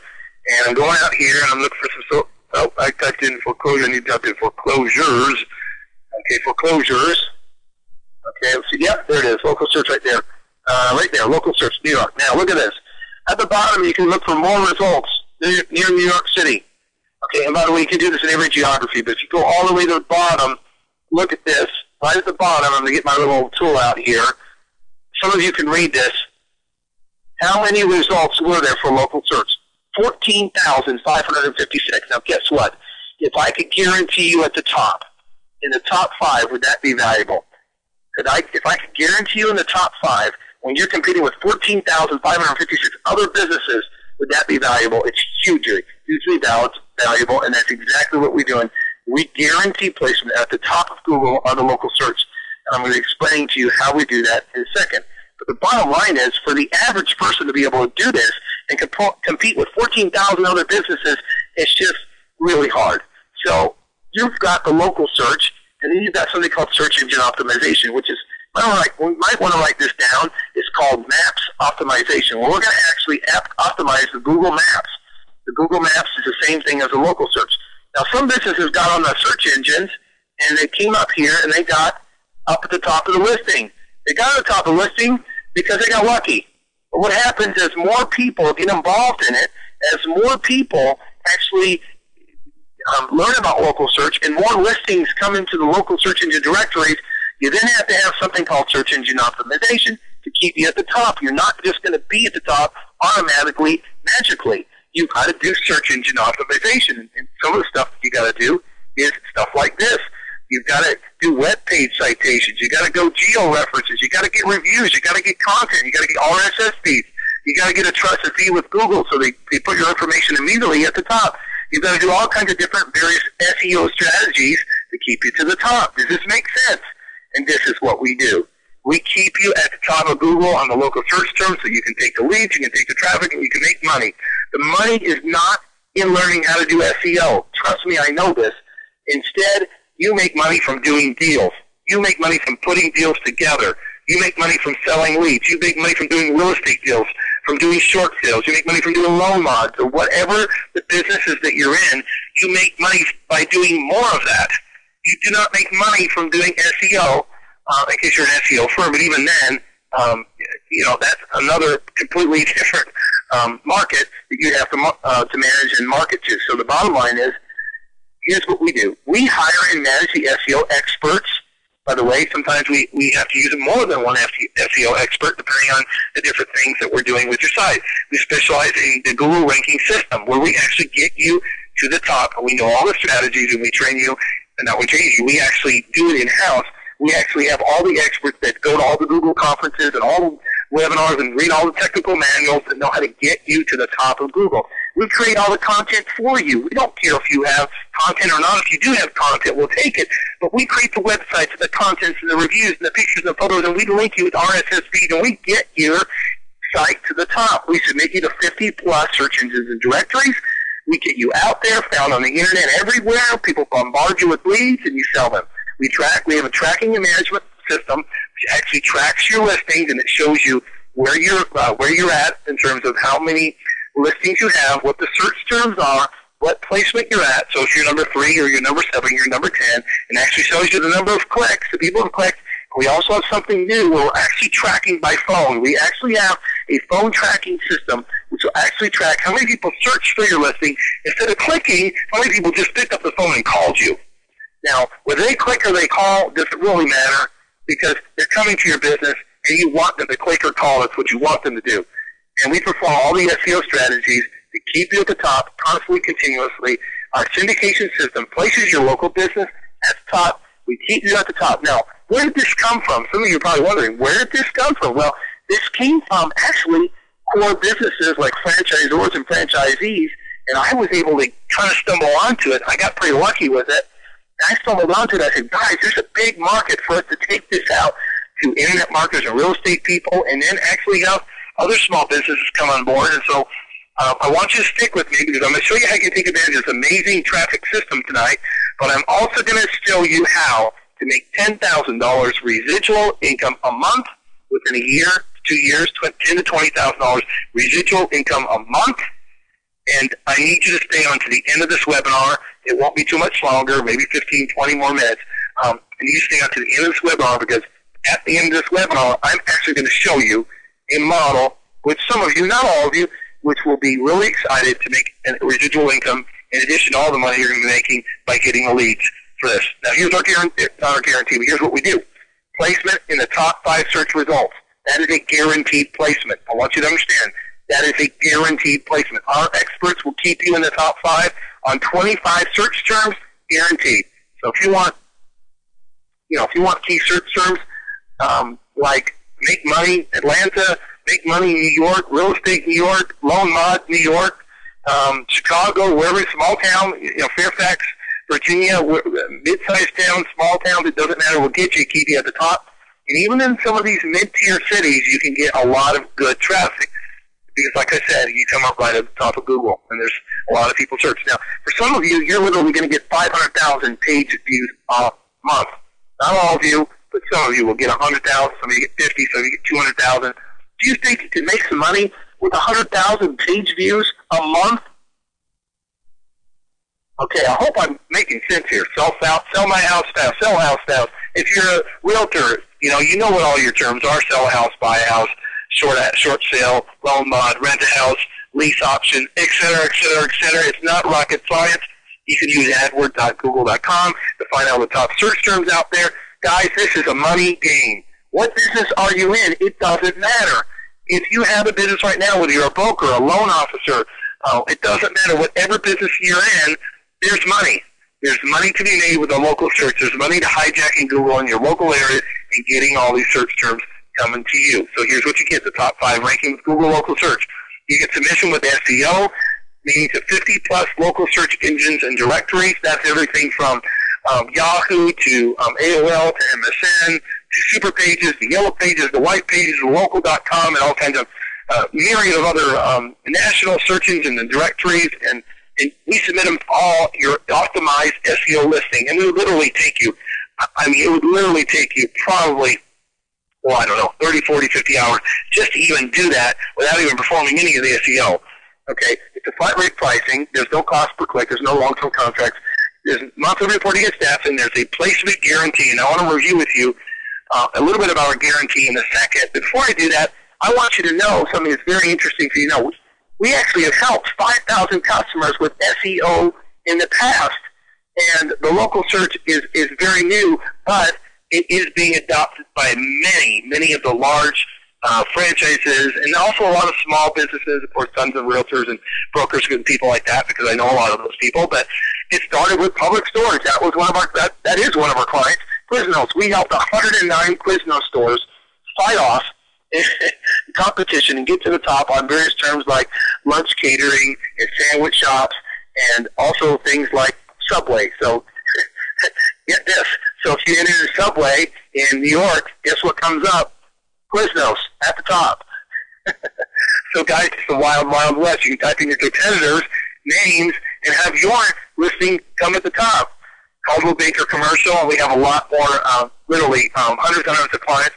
and I'm going out here, and I'm looking for some. Oh, I typed in foreclosure. I need to type in foreclosures. Okay, foreclosures. Okay, let's see. Yep, there it is. Local search right there. Right there, local search, New York. Now, look at this. At the bottom, you can look for more results near New York City. Okay, and by the way, you can do this in every geography, but if you go all the way to the bottom, look at this. Right at the bottom, I'm going to get my little tool out here. Some of you can read this. How many results were there for local search? 14,556. Now, guess what? If I could guarantee you at the top, in the top 5, would that be valuable? If I could guarantee you in the top 5, when you're competing with 14,556 other businesses, would that be valuable? It's hugely valuable, and that's exactly what we're doing. We guarantee placement at the top of Google on the local search, and I'm going to explain to you how we do that in a second. But the bottom line is, for the average person to be able to do this and compete with 14,000 other businesses, it's just really hard. So you've got the local search, and then you've got something called search engine optimization, which is, we might want to write this down. It's called Maps optimization. Well, we're going to actually optimize the Google Maps. The Google Maps is the same thing as a local search. Now, some businesses got on the search engines, and they came up here, and they got up at the top of the listing. They got at the top of the listing because they got lucky. But what happens is more people get involved in it, as more people actually learn about local search, and more listings come into the local search engine directories. You then have to have something called search engine optimization to keep you at the top. You're not just going to be at the top automatically, magically. You've got to do search engine optimization. And some of the stuff that you got to do is stuff like this. You've got to do web page citations. You got to go geo-references. You got to get reviews. You got to get content. You got to get RSS feeds. You got to get a trusted feed with Google so they put your information immediately at the top. You've got to do all kinds of different various SEO strategies to keep you to the top. Does this make sense? And this is what we do. We keep you at the top of Google on the local search term so you can take the leads, you can take the traffic, and you can make money. The money is not in learning how to do SEO. Trust me, I know this. Instead, you make money from doing deals. You make money from putting deals together. You make money from selling leads. You make money from doing real estate deals, from doing short sales. You make money from doing loan mods, or whatever the businesses that you're in. You make money by doing more of that. You do not make money from doing SEO, in case you're an SEO firm, but even then, that's another completely different market that you have to manage and market to. So the bottom line is, here's what we do. We hire and manage the SEO experts. By the way, sometimes we have to use more than one SEO expert, depending on the different things that we're doing with your site. We specialize in the Google ranking system, where we actually get you to the top, and we know all the strategies, and we train you. And not we train you, we actually do it in-house. We actually have all the experts that go to all the Google conferences and all the webinars and read all the technical manuals that know how to get you to the top of Google. We create all the content for you. We don't care if you have content or not. If you do have content, we'll take it. But we create the websites and the contents and the reviews and the pictures and the photos, and we link you with RSS feed, and we get your site to the top. We submit you to 50-plus search engines and directories. We get you out there, found on the internet everywhere. People bombard you with leads, and you sell them. We have a tracking and management system which actually tracks your listings, and it shows you where you're at in terms of how many listings you have, what the search terms are, what placement you're at. So if you're number 3 or you're number 7, you're number 10, and actually shows you the number of clicks, the people who clicked. We also have something new where we're actually tracking by phone. We actually have a phone tracking system which will actually track how many people searched for your listing. Instead of clicking, how many people just picked up the phone and called you. Now, whether they click or they call doesn't really matter, because they're coming to your business and you want them to click or call. That's what you want them to do. And we perform all the SEO strategies to keep you at the top constantly, continuously. Our syndication system places your local business at the top. We keep you at the top. Now, where did this come from? Some of you are probably wondering, where did this come from? Well, this came from actually core businesses like franchisors and franchisees, and I was able to kind of stumble onto it. I got pretty lucky with it. I stumbled onto it. I said, guys, there's a big market for us to take this out to internet marketers and real estate people, and then actually have other small businesses come on board. And so I want you to stick with me because I'm going to show you how you can take advantage of this amazing traffic system tonight. But I'm also going to show you how to make $10,000 residual income a month within a year, 2 years, $10,000 to $20,000 residual income a month. And I need you to stay on to the end of this webinar. It won't be too much longer, maybe 15, 20 more minutes. And you stay on to the end of this webinar because at the end of this webinar, I'm actually going to show you a model, which some of you, not all of you, which will be really excited to make a residual income in addition to all the money you're going to be making by getting the leads for this. Now, here's our guarantee, not our guarantee, but here's what we do. Placement in the top 5 search results. That is a guaranteed placement. I want you to understand. That is a guaranteed placement. Our experts will keep you in the top 5 on 25 search terms, guaranteed. So if you want, if you want key search terms like make money Atlanta, make money New York, real estate New York, loan mod New York, Chicago, wherever, small town, Fairfax, Virginia, mid-sized town, small towns, it doesn't matter. We'll get you, keep you at the top. And even in some of these mid-tier cities, you can get a lot of good traffic. Because, like I said, you come up right at the top of Google, and there's a lot of people search. Now, for some of you, you're literally going to get 500,000 page views a month. Not all of you, but some of you will get 100,000, some of you get 50, some of you get 200,000. Do you think you can make some money with 100,000 page views a month? Okay, I hope I'm making sense here. Sell my house fast, sell a house fast. If you're a realtor, you know what all your terms are: sell a house, buy a house, short sale, loan mod, rent a house, lease option, et cetera, et cetera, et cetera. It's not rocket science. You can use AdWord.google.com to find out the top search terms out there. Guys, this is a money game. What business are you in? It doesn't matter. If you have a business right now, whether you're a broker, a loan officer, it doesn't matter. Whatever business you're in, there's money. There's money to be made with a local search. There's money to hijacking Google in your local area and getting all these search terms coming to you. So here's what you get: the top 5 ranking with Google local search. You get submission with SEO, meaning to 50-plus local search engines and directories. That's everything from Yahoo to AOL to MSN to Super Pages, the Yellow Pages, the White Pages, the Local.com, and all kinds of myriad of other national search engines and directories. And we submit them all your optimized SEO listing. And it would literally take you, probably, well, I don't know, 30, 40, 50 hours just to even do that without even performing any of the SEO. Okay? It's a flat rate pricing. There's no cost per click. There's no long-term contracts. There's monthly reporting of staff, and there's a placement guarantee. And I want to review with you a little bit about our guarantee in a second. Before I do that, I want you to know something that's very interesting for you to know. We actually have helped 5,000 customers with SEO in the past, and the local search is very new, but it is being adopted by many of the large franchises, and also a lot of small businesses, of course, tons of realtors and brokers and people like that, because I know a lot of those people. But it started with Public Storage. That was one of our that is one of our clients. Quiznos. We helped 109 Quiznos stores fight off competition and get to the top on various terms like lunch catering and sandwich shops, and also things like Subway. So get this. So if you enter the Subway in New York, guess what comes up? Quiznos at the top. So guys, it's the wild, wild west. You can type in your competitors' names and have your listing come at the top. Caldwell Baker Commercial, and we have a lot more, literally hundreds and hundreds of clients,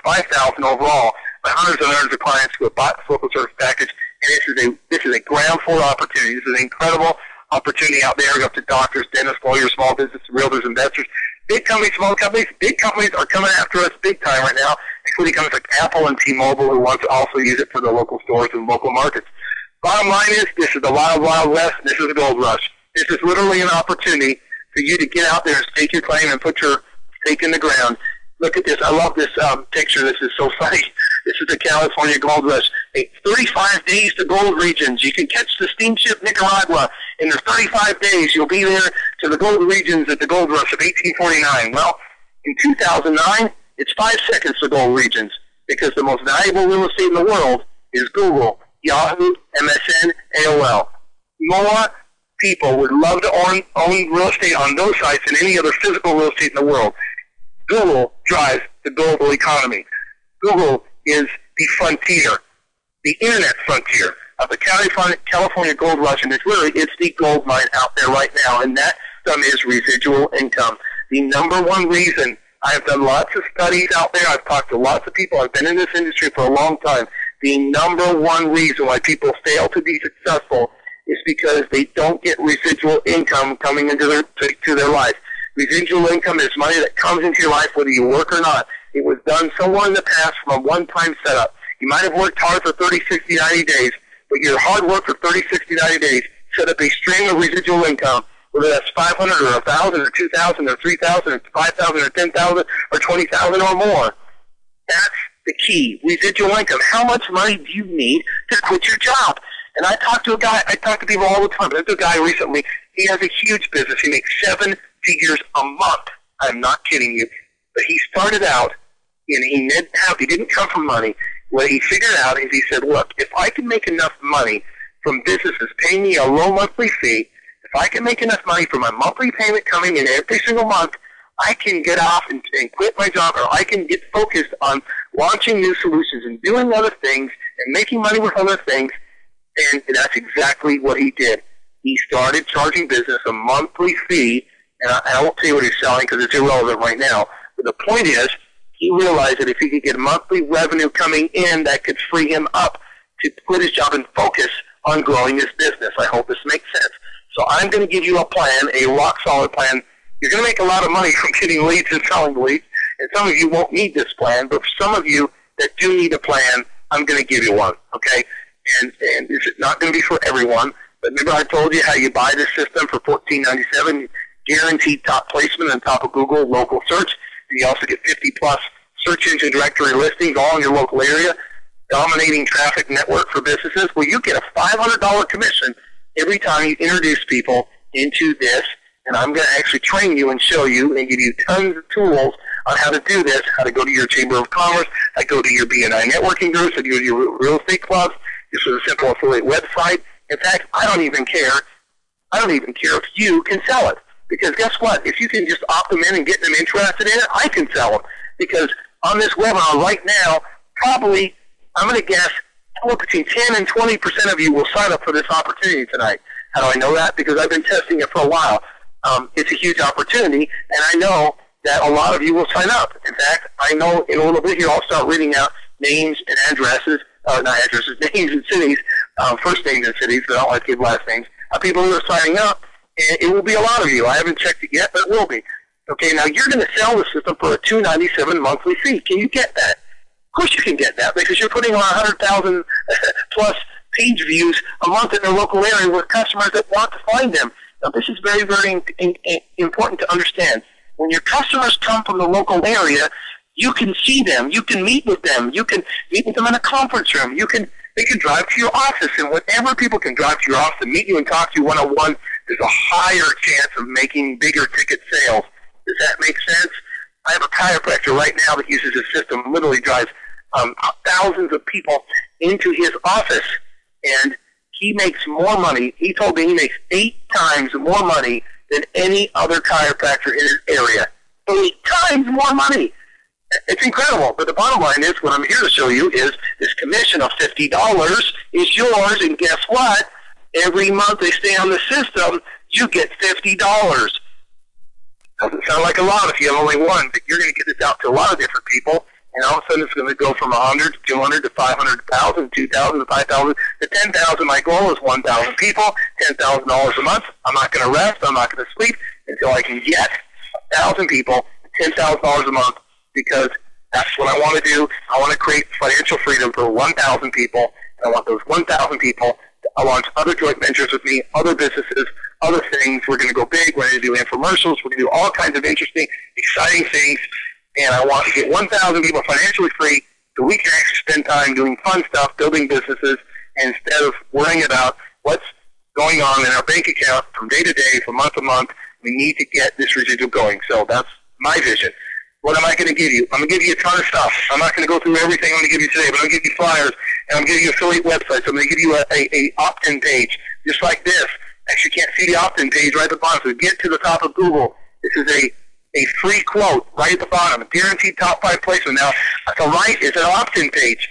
5,000 overall, but hundreds and hundreds of clients who have bought the local service package. And this is a ground floor opportunity. This is an incredible opportunity out there. Up to doctors, dentists, lawyers, small business, realtors, investors, big companies, small companies. Big companies are coming after us big time right now, including companies like Apple and T-Mobile, who want to also use it for their local stores and local markets. Bottom line is, this is the wild, wild west. This is the gold rush. This is literally an opportunity for you to get out there and stake your claim and put your stake in the ground. Look at this. I love this picture. This is so funny. This is the California Gold Rush. 35 days to gold regions. You can catch the steamship Nicaragua. In the 35 days, you'll be there to the gold regions at the Gold Rush of 1849. Well, in 2009, it's 5 seconds to gold regions, because the most valuable real estate in the world is Google, Yahoo, MSN, AOL. More people would love to own real estate on those sites than any other physical real estate in the world. Google drives the global economy. Google is the frontier. the internet frontier of the California gold rush, and it's the gold mine out there right now, and that is residual income. The number one reason, I've done lots of studies out there, I've talked to lots of people, I've been in this industry for a long time, the number one reason why people fail to be successful is because they don't get residual income coming into their life. Residual income is money that comes into your life whether you work or not. It was done somewhere in the past from a one-time setup. You might have worked hard for 30, 60, 90 days, but your hard work for 30, 60, 90 days set up a stream of residual income, whether that's 500 or 1,000 or 2,000 or 3,000 or 5,000 or 10,000 or 20,000 or more. That's the key. Residual income. How much money do you need to quit your job? And I talk to people all the time. There's a guy recently, he has a huge business. He makes 7 figures a month. I'm not kidding you. But he started out, and he didn't come from money. What he figured out is he said, look, if I can make enough money from businesses paying me a low monthly fee, if I can make enough money for my monthly payment coming in every single month, I can get off and quit my job, or I can get focused on launching new solutions and doing other things and making money with other things. And that's exactly what he did. He started charging business a monthly fee, and I won't tell you what he's selling because it's irrelevant right now. But the point is, he realized that if he could get monthly revenue coming in, that could free him up to quit his job and focus on growing his business. I hope this makes sense. So I'm going to give you a plan, a rock-solid plan. You're going to make a lot of money from getting leads and selling leads, and some of you won't need this plan, but for some of you that do need a plan, I'm going to give you one, okay? And it's not going to be for everyone, but remember I told you how you buy this system for $14.97, guaranteed top placement on top of Google, local search, and you also get 50-plus search engine directory listings all in your local area, dominating traffic network for businesses. Well, you get a $500 commission every time you introduce people into this, and I'm going to actually train you and show you and give you tons of tools on how to do this, how to go to your Chamber of Commerce, how to go to your BNI networking groups, how to go to your real estate clubs. This is a simple affiliate website. In fact, I don't even care if you can sell it. Because guess what? If you can just opt them in and get them interested in it, I can sell them. Because on this webinar right now, probably, I'm going to guess, between 10 and 20% of you will sign up for this opportunity tonight. How do I know that? Because I've been testing it for a while. It's a huge opportunity, and I know that a lot of you will sign up. In fact, I know in a little bit here I'll start reading out names and addresses, not addresses, names and cities, first names and cities, but I don't like to give last names, of people who are signing up, and it will be a lot of you. I haven't checked it yet, but it will be. Okay, now you're going to sell the system for a $297 monthly fee. Can you get that? Of course you can get that, because you're putting on 100,000 plus page views a month in their local area with customers that want to find them. Now, this is very, very important to understand. When your customers come from the local area, you can see them. You can meet with them. You can meet with them in a conference room. They can drive to your office. And whenever people can drive to your office and meet you and talk to you one-on-one, there's a higher chance of making bigger ticket sales. Does that make sense? I have a chiropractor right now that uses this system, literally drives thousands of people into his office, and he makes more money. He told me he makes 8 times more money than any other chiropractor in his area. 8 times more money. It's incredible. But the bottom line is, what I'm here to show you is this commission of $50 is yours, and guess what? Every month they stay on the system, you get $50. Doesn't sound like a lot if you have only one, but you're going to get this out to a lot of different people, and all of a sudden it's going to go from 100 to 200 to 500 to 1,000, 2,000 to 5,000 to 10,000. My goal is 1,000 people, $10,000 a month. I'm not going to rest. I'm not going to sleep until I can get 1,000 people, $10,000 a month, because that's what I want to do. I want to create financial freedom for 1,000 people, and I want those 1,000 people to launch other joint ventures with me, other businesses, other things. We're going to go big. We're going to do infomercials. We're going to do all kinds of interesting, exciting things. And I want to get 1,000 people financially free so we can actually spend time doing fun stuff, building businesses, instead of worrying about what's going on in our bank account from day to day, from month to month. We need to get this residual going. So that's my vision. What am I going to give you? I'm going to give you a ton of stuff. I'm not going to go through everything I'm going to give you today, but I'm going to give you flyers, and I'm going to give you affiliate websites. I'm going to give you a opt-in page, just like this. Actually, you can't see the opt-in page right at the bottom, so get to the top of Google. This is a free quote right at the bottom, a guaranteed top 5 placement. Now, at the right is an opt-in page.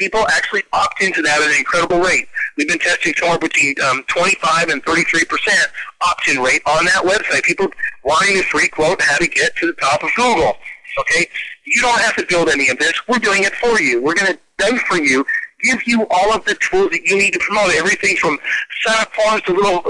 people actually opt into that at an incredible rate. We've been testing somewhere between 25 and 33% opt-in rate on that website. People wanting a free quote how to get to the top of Google. Okay? You don't have to build any of this. We're doing it for you. We're going to do for you, give you all of the tools that you need to promote. Everything from sign-up forms to little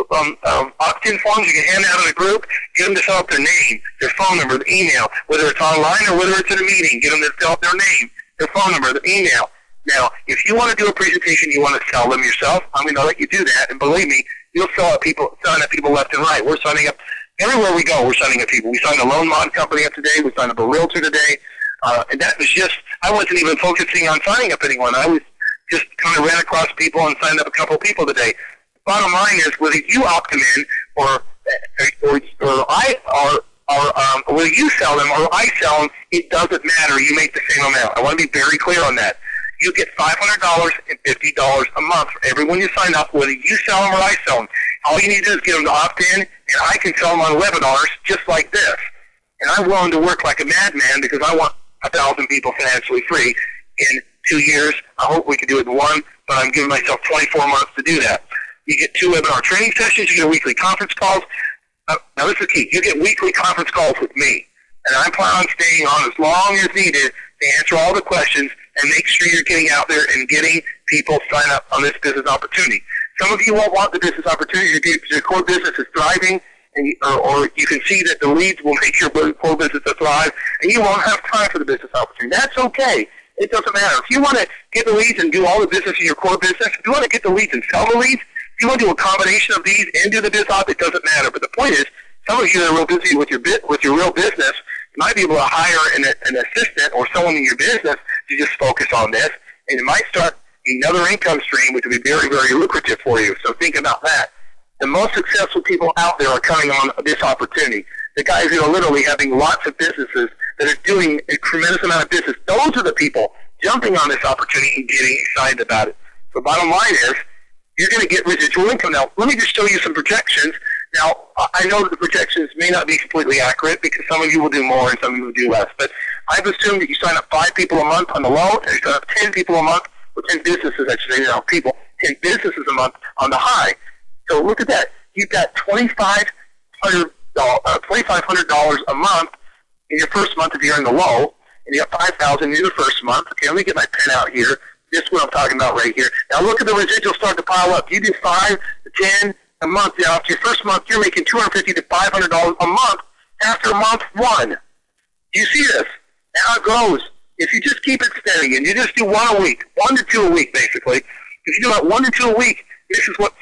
opt-in forms you can hand out in a group. Get them to fill out their name, their phone number, their email, whether it's online or whether it's in a meeting. Get them to fill out their name, their phone number, their email. Now, if you want to do a presentation, you want to sell them yourself, I'm going to let you do that. And believe me, you'll sign up people left and right. We're signing up everywhere we go. We're signing up people. We signed a loan mod company up today. We signed up a realtor today. And that was just, I wasn't even focusing on signing up anyone. I was just kind of ran across people and signed up a couple of people today. Bottom line is, whether you opt them in or whether you sell them or I sell them, it doesn't matter. You make the same amount. I want to be very clear on that. You get $500 and $50 a month for everyone you sign up, whether you sell them or I sell them. All you need to do is get them to opt in, and I can sell them on webinars just like this. And I'm willing to work like a madman because I want 1,000 people financially free in 2 years. I hope we can do it in 1, but I'm giving myself 24 months to do that. You get 2 webinar training sessions. You get weekly conference calls. Now, this is key. You get weekly conference calls with me, and I plan on staying on as long as needed to answer all the questions and make sure you're getting out there and getting people sign up on this business opportunity. Some of you won't want the business opportunity because your core business is thriving, and or you can see that the leads will make your core business to thrive, and you won't have time for the business opportunity. That's okay. It doesn't matter. If you want to get the leads and do all the business in your core business, if you want to get the leads and sell the leads, if you want to do a combination of these and do the biz op, it doesn't matter. But the point is, some of you that are real busy with your real business might be able to hire an assistant or someone in your business to just focus on this, and it might start another income stream, which would be very, very lucrative for you. So think about that. The most successful people out there are coming on this opportunity. The guys who are literally having lots of businesses that are doing a tremendous amount of business, those are the people jumping on this opportunity and getting excited about it. So bottom line is, you're going to get residual income. Now, let me just show you some projections. Now, I know that the projections may not be completely accurate because some of you will do more and some of you will do less. But I've assumed that you sign up 5 people a month on the low, and you sign up 10 people a month, or 10 businesses, I should say, not people, 10 businesses a month on the high. So look at that. You've got $2,500 a month in your first month if you're in the low, and you got $5,000 in your first month. Okay, let me get my pen out here. This is what I'm talking about right here. Now look at the residuals start to pile up. You do 5 to 10 a month. Now, after your first month, you're making $250 to $500 a month after month 1. Do you see this? How it goes. If you just keep it steady and you just do 1 a week, 1 to 2 a week, basically. If you do about 1 to 2 a week, this is what's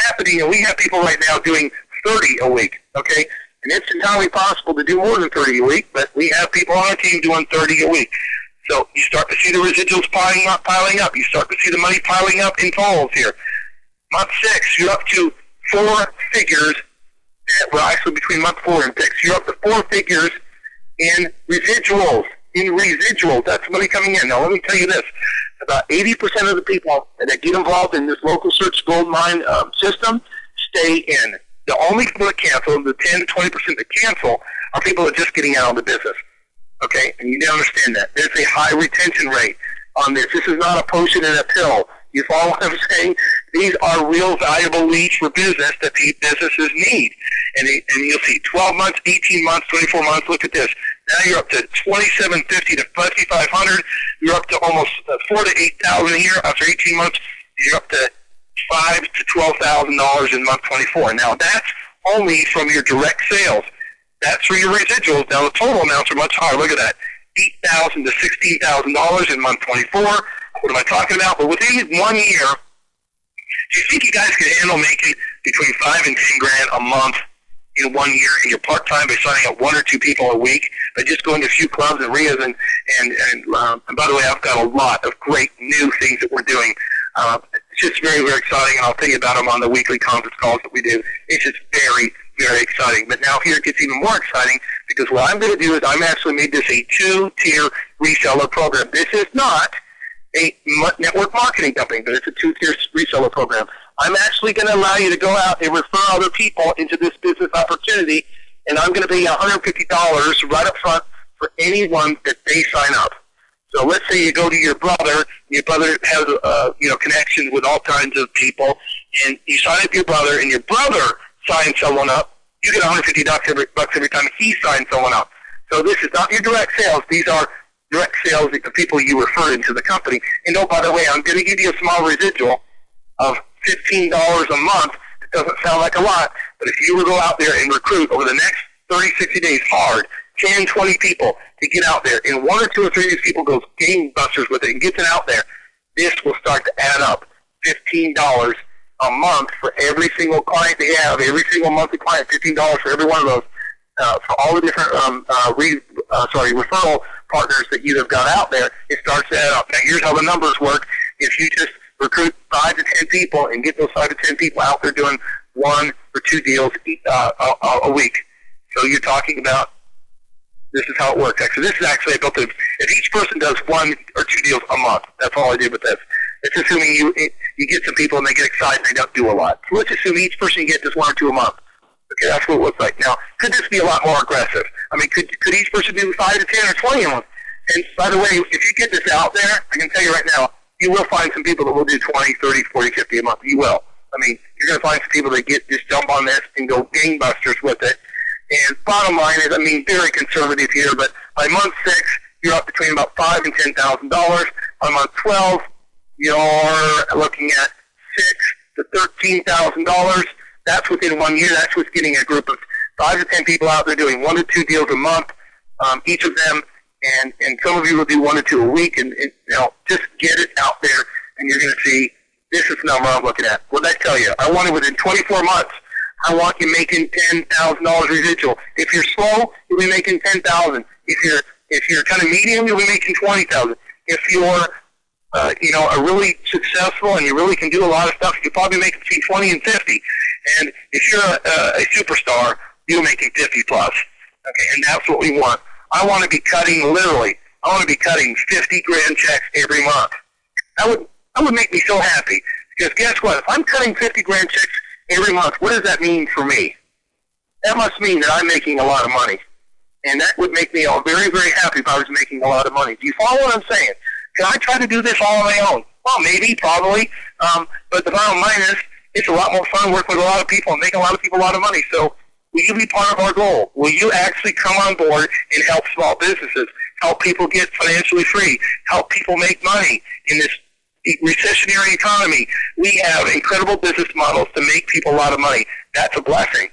happening. And we have people right now doing 30 a week. Okay, and it's entirely possible to do more than 30 a week, but we have people on our team doing 30 a week. So you start to see the residuals piling up. You start to see the money piling up in totals here. Month 6, you're up to 4 figures. Well, actually, between month 4 and 6, you're up to 4 figures in residuals. That's money coming in. Now, let me tell you this. About 80% of the people that get involved in this local search gold mine system stay in. The only people that cancel, the 10 to 20% that cancel, are people that are just getting out of the business. Okay? And you need to understand that. There's a high retention rate on this. This is not a potion and a pill. You follow what I'm saying? These are real valuable leads for business that these businesses need. And you'll see 12 months, 18 months, 24 months. Look at this. Now you're up to $2,750 to $5,500. You're up to almost $4,000 to $8,000 a year. After 18 months, you're up to $5,000 to $12,000 in month 24. Now that's only from your direct sales. That's for your residuals. Now the total amounts are much higher. Look at that. $8,000 to $16,000 in month 24. What am I talking about? But within 1 year, do you think you guys can handle making between $5,000 and $10,000 a month in 1 year in your part-time by signing up 1 or 2 people a week, by just going to a few clubs and RIAs? And by the way, I've got a lot of great new things that we're doing. It's just very, very exciting, and I'll tell you about them on the weekly conference calls that we do. It's just very, very exciting. But now here it gets even more exciting, because what I'm going to do is I'm actually made this a 2-tier reseller program. This is not a network marketing company, but it's a 2-tier reseller program. I'm actually going to allow you to go out and refer other people into this business opportunity, and I'm going to pay you $150 right up front for anyone that they sign up. So let's say you go to your brother Your brother has, connections with all kinds of people, and you sign up your brother, and your brother signs someone up. You get $150 every time he signs someone up. So this is not your direct sales. These are direct sales of the people you refer into the company. And oh, by the way, I'm going to give you a small residual of $15 a month. It doesn't sound like a lot, but if you were to go out there and recruit over the next 30, 60 days hard, 10, 20 people to get out there, and one or two or three of these people goes gangbusters with it and gets it out there, this will start to add up. $15 a month for every single client they have, every single monthly client, $15 for every one of those, for all the different referral partners that you have got out there. It starts to add up. Now, here's how the numbers work. If you just recruit 5 to 10 people and get those 5 to 10 people out there doing 1 or 2 deals a week. So you're talking about, this is how it works. So this is actually built in. If each person does 1 or 2 deals a month, that's all I did with this. It's assuming you get some people and they get excited and they don't do a lot. So let's assume each person gets just 1 or 2 a month. Okay, that's what it looks like. Now, could this be a lot more aggressive? I mean, could each person do 5 to 10 or 20 a month? And by the way, if you get this out there, I can tell you right now, you will find some people that will do 20, 30, 40, 50 a month. You will. I mean, you're going to find some people that just jump on this and go gangbusters with it. And bottom line is, I mean, very conservative here, but by month 6, you're up between about $5,000 and $10,000. By month 12, you're looking at $6,000 to $13,000. That's within 1 year. That's what's getting a group of 5 to 10 people out there doing 1 to 2 deals a month, each of them. And some of you will do 1 or 2 a week, and just get it out there, and you're going to see this is the number I'm looking at. What did I tell you? I want it within 24 months. I want you making $10,000 residual. If you're slow, you'll be making $10,000. If you're kind of medium, you'll be making $20,000. If you're are really successful and you really can do a lot of stuff, you'll probably make between 20 and 50. And if you're a superstar, you're making 50 plus. Okay, and that's what we want. I want to be cutting literally. I want to be cutting 50 grand checks every month. That would make me so happy, because guess what? If I'm cutting 50 grand checks every month, what does that mean for me? That must mean that I'm making a lot of money, and that would make me all very, very happy if I was making a lot of money. Do you follow what I'm saying? Can I try to do this all on my own? Well, maybe, probably, but the bottom line is, it's a lot more fun working with a lot of people and making a lot of people a lot of money. So will you be part of our goal? Will you actually come on board and help small businesses, help people get financially free, help people make money in this recessionary economy? We have incredible business models to make people a lot of money. That's a blessing.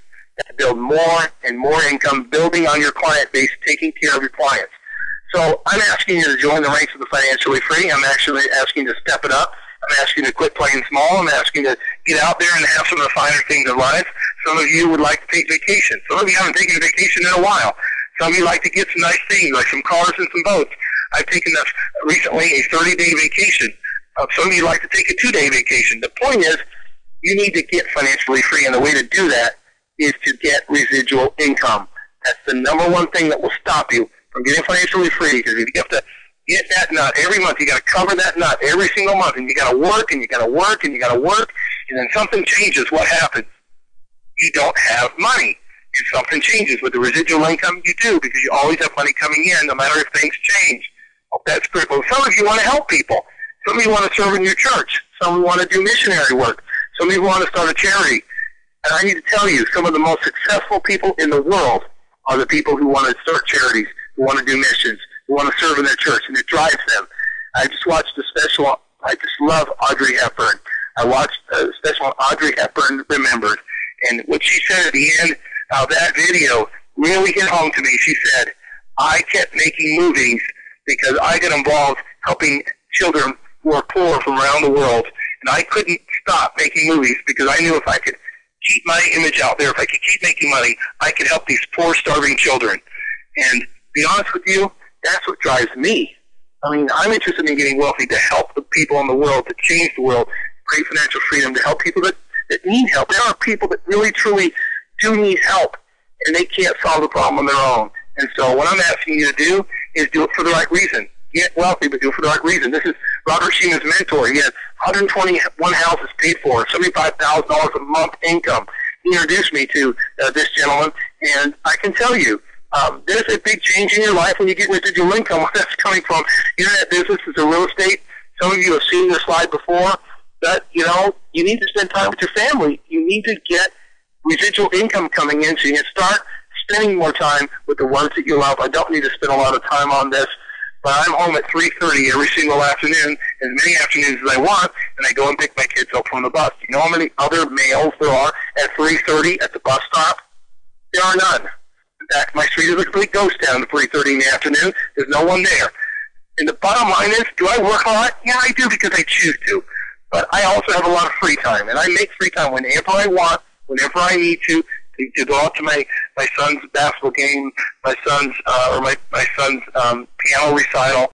To build more and more income, building on your client base, taking care of your clients. So I'm asking you to join the ranks of the financially free. I'm actually asking you to step it up. I'm asking you to quit playing small. I'm asking you to get out there and have some of the finer things in life. Some of you would like to take vacation. Some of you haven't taken a vacation in a while. Some of you like to get some nice things, like some cars and some boats. I've taken recently a 30-day vacation. Some of you like to take a 2-day vacation. The point is, you need to get financially free, and the way to do that is to get residual income. That's the number one thing that will stop you from getting financially free, because if you have to get that nut every month, you got to cover that nut every single month, and you got to work, and you got to work, and you got to work, and then something changes. What happens? You don't have money. If something changes with the residual income, you do, because you always have money coming in, no matter if things change. Oh, that's critical. Some of you want to help people. Some of you want to serve in your church. Some of you want to do missionary work. Some of you want to start a charity. And I need to tell you, some of the most successful people in the world are the people who want to start charities, who want to do missions, who want to serve in their church, and it drives them. I just watched a special. I just love Audrey Hepburn. I watched a special on Audrey Hepburn Remembered, and what she said at the end of that video really hit home to me. She said, I kept making movies because I got involved helping children who are poor from around the world, and I couldn't stop making movies because I knew if I could keep my image out there, if I could keep making money, I could help these poor, starving children. And to be honest with you, that's what drives me. I mean, I'm interested in getting wealthy to help the people in the world, to change the world, create financial freedom, to help people that need help. There are people that really, truly do need help, and they can't solve the problem on their own. And so what I'm asking you to do is do it for the right reason. Get wealthy, but do it for the right reason. This is Robert Sheeman's mentor. He had 121 houses paid for, $75,000 a month income. He introduced me to this gentleman, and I can tell you, there's a big change in your life when you get residual income. Where that's coming from. Internet business is a real estate Some of you have seen this slide before, that, you know, you need to spend time with your family. You need to get residual income coming in so you can start spending more time with the ones that you love. I don't need to spend a lot of time on this, but I'm home at 3:30 every single afternoon, as many afternoons as I want, and I go and pick my kids up from the bus. You know how many other males there are at 3:30 at the bus stop? There are none. In fact, my street is a complete ghost town at 3:30 in the afternoon. There's no one there. And the bottom line is, do I work a lot? Yeah, I do, because I choose to. But I also have a lot of free time, and I make free time whenever I want, whenever I need to go out to my son's basketball game, my son's piano recital,